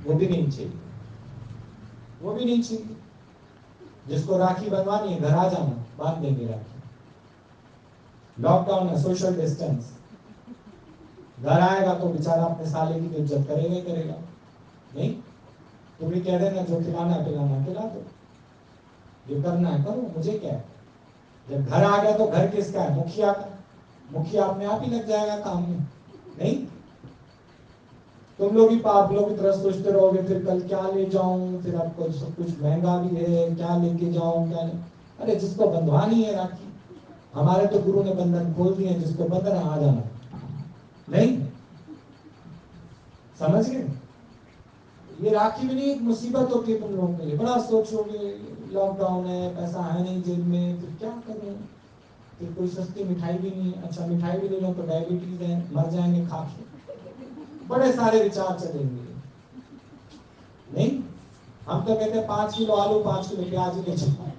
वो भी नहीं चाहिए, वो भी नहीं चाहिए। जिसको राखी बनवानी है घर आ जाना, बांध देंगे राखी। लॉकडाउन है, सोशल डिस्टेंस। घर आएगा तो बेचारा अपने साले की तो इज्जत करेगा ही करेगा। नहीं, तुम भी कह देना जो खिलाना पिलाना खिला दो, जो करना है करो, मुझे क्या है। जब घर आ गया तो घर किसका है, मुखिया का। मुखिया अपने आप ही लग जाएगा काम में। नहीं, तुम लोग ही पाप लोग की तरह सोचते रहोगे फिर कल क्या ले जाऊं, फिर आपको सब कुछ महंगा भी है, क्या लेके जाऊं क्या नहीं। अरे जिसको बंधवानी है राखी, हमारे तो गुरु ने बंधन खोल दिए, जिसको बंधना आ जाना। नहीं समझ गए, ये राखी भी नहीं एक मुसीबत होती है तुम लोगों के लिए। बड़ा सोचोगे लॉकडाउन है, पैसा है नहीं जेब में, फिर क्या करूं, फिर कोई सस्ती मिठाई भी नहीं है। अच्छा मिठाई भी ले लो तो डायबिटीज है, मर जाएंगे खा के, बड़े सारे विचार चलेंगे। नहीं, हम तो कहते हैं 5 किलो आलू 5 किलो प्याज ले चलो,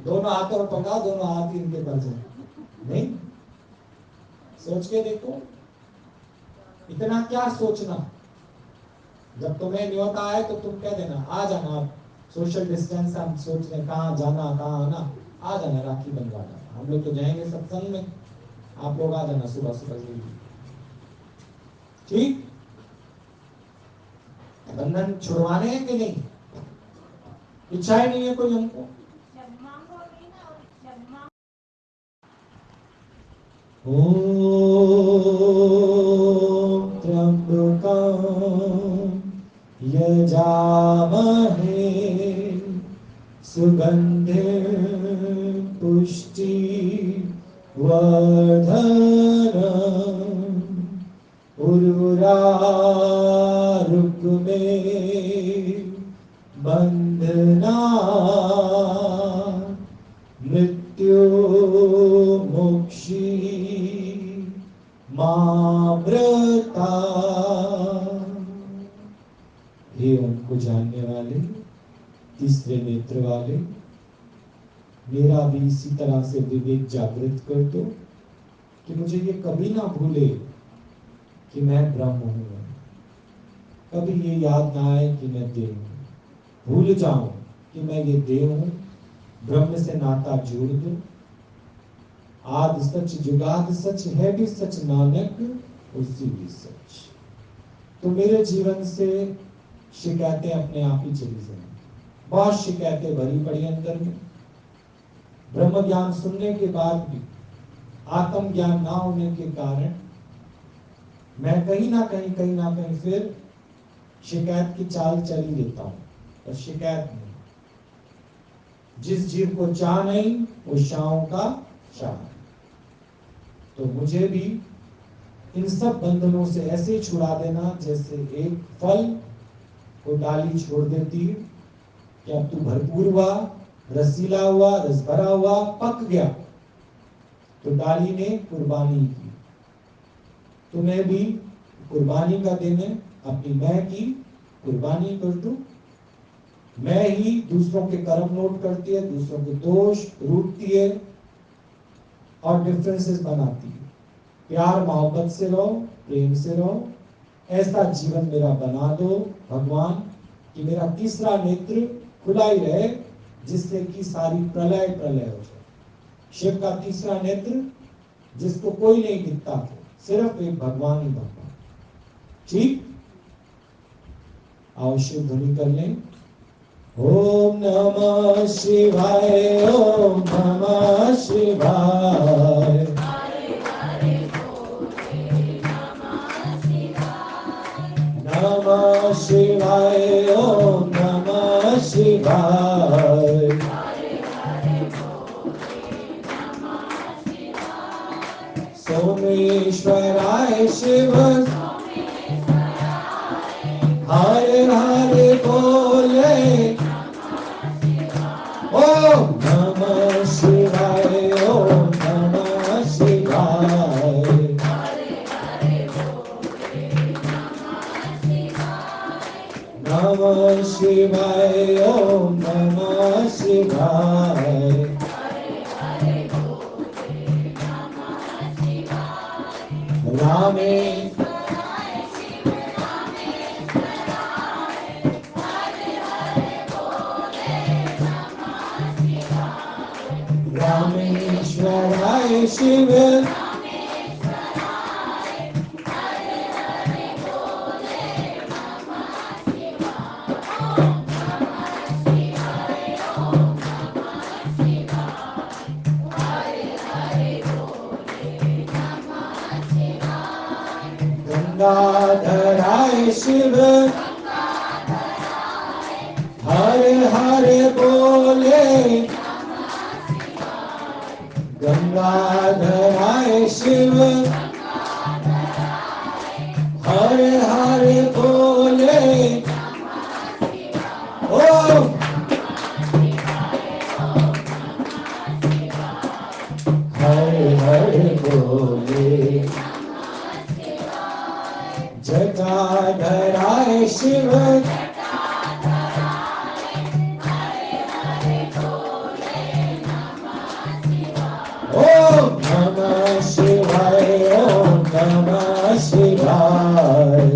दोनों हाथों में पकड़ा, दोनों हाथ ही इनके पर जाए। नहीं, सोच के देखो, इतना क्या सोचना। जब तुम्हें न्योता आए तो तुम कह देना आ जाना, आप सोशल डिस्टेंस हम सोच रहे कहाँ जाना कहाँ आना, आ जाना राखी बंधवाना, हम लोग तो जाएंगे सत्संग में, आप लोग आ जाना सुबह सुबह जल्दी। ठीक, बंधन छुड़वाने हैं कि नहीं, इच्छा ही नहीं है कोई हमको। ओम त्र्यंबकं यजामहे सुगंधिं पुष्टिवर्धनम् उर्वारुकमे बन्धनात् मृत्यु मोक्षी मामृता। हे उनको जानने वाले, तीसरे नेत्र वाले, मेरा भी इसी तरह से विवेक जागृत कर दो कि मुझे ये कभी ना भूले कि मैं ब्रह्म हूं, कभी ये याद ना आए कि मैं देव हूं, भूल जाऊं कि मैं ये देव हूं, ब्रह्म से नाता जोड़ दूं। आदि सच जुगाद सच है भी सच, नानक उसी भी सच। तो मेरे जीवन से शिकायतें अपने आप ही चली जाएंगी। बहुत शिकायतें भरी पड़ी अंदर में, ब्रह्म ज्ञान सुनने के बाद भी आत्म ज्ञान ना होने के कारण मैं कहीं ना कहीं फिर शिकायत की चाल चल ही लेता हूं, और शिकायत नहीं। जिस जीव को चाह नहीं वो शाहों का शाह। तो मुझे भी इन सब बंधनों से ऐसे छुड़ा देना जैसे एक फल को डाली छोड़ देती है कि अब तू भरपूर हुआ, रसीला हुआ, रस भरा हुआ, पक गया, तो डाली ने कुर्बानी की। तो मैं भी कुर्बानी का दिन है, अपनी मैं की कुर्बानी कर दूं। मैं ही दूसरों के कर्म नोट करती है, दूसरों के दोष रूठती है और डिफरेंसेस बनाती है। प्यार मोहब्बत से रहो, प्रेम से रहो, ऐसा जीवन मेरा बना दो भगवान कि मेरा तीसरा नेत्र खुला ही रहे, जिससे कि सारी प्रलय प्रलय हो जाए। शिव का तीसरा नेत्र जिसको कोई नहीं दिखता था, सिर्फ एक भगवान ही भगवान। ठीक, आओ शिव ध्वनि कर लें। ओम नमः शिवाय, ओम नमः शिवाय। नमः शिवाय, ओम नमः शिवाय। सोमेश्वराय शिव, हरे हरे बोले। ओम नमः शिवाय, ओम नमः शिवाय। नमः शिवाय, ओम नमः शिवाय। रामे रामेश्वराय शिव, गंगाधराय शिव, हरे हरे बोले। गंगाधराय शिव, हरे हरे बोले। ओम हरे हरे बोले। जटाधराय शिव, ओम नमः शिवाय, ओम नमः शिवाय।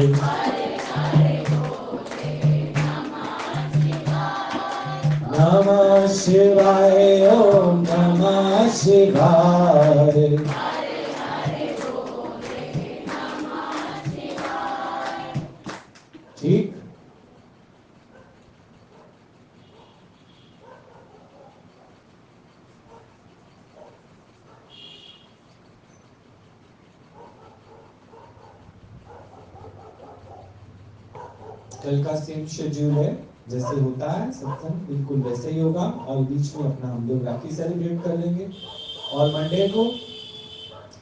नमः शिवाय, ओम नमः शिवाय। ठीक, कल का सेम शेड्यूल है, जैसे होता है सत्संग बिल्कुल वैसे ही होगा, और बीच में अपना हम लोग राखी सेलिब्रेट कर लेंगे। और मंडे को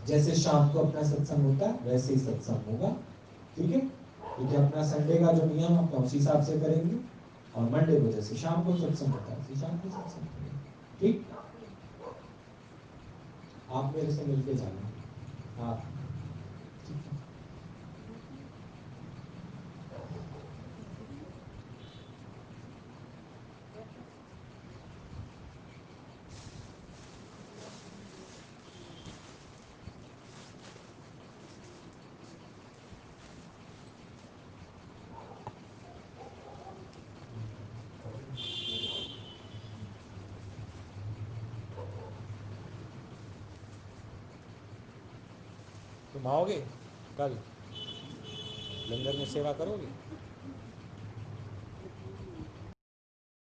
जैसे शाम को अपना सत्संग होता है वैसे ही सत्संग होगा। ठीक है, क्योंकि अपना संडे का जो नियम अपना उसी हिसाब से करेंगे, और मंडे को जैसे शाम को सत्संग होता है उसी शाम को सत्संग करेंगे। ठीक, आप मेरे से मिलके जाना। हाँ, ठीक है। तुम आओगे कल लंगर में सेवा करोगे?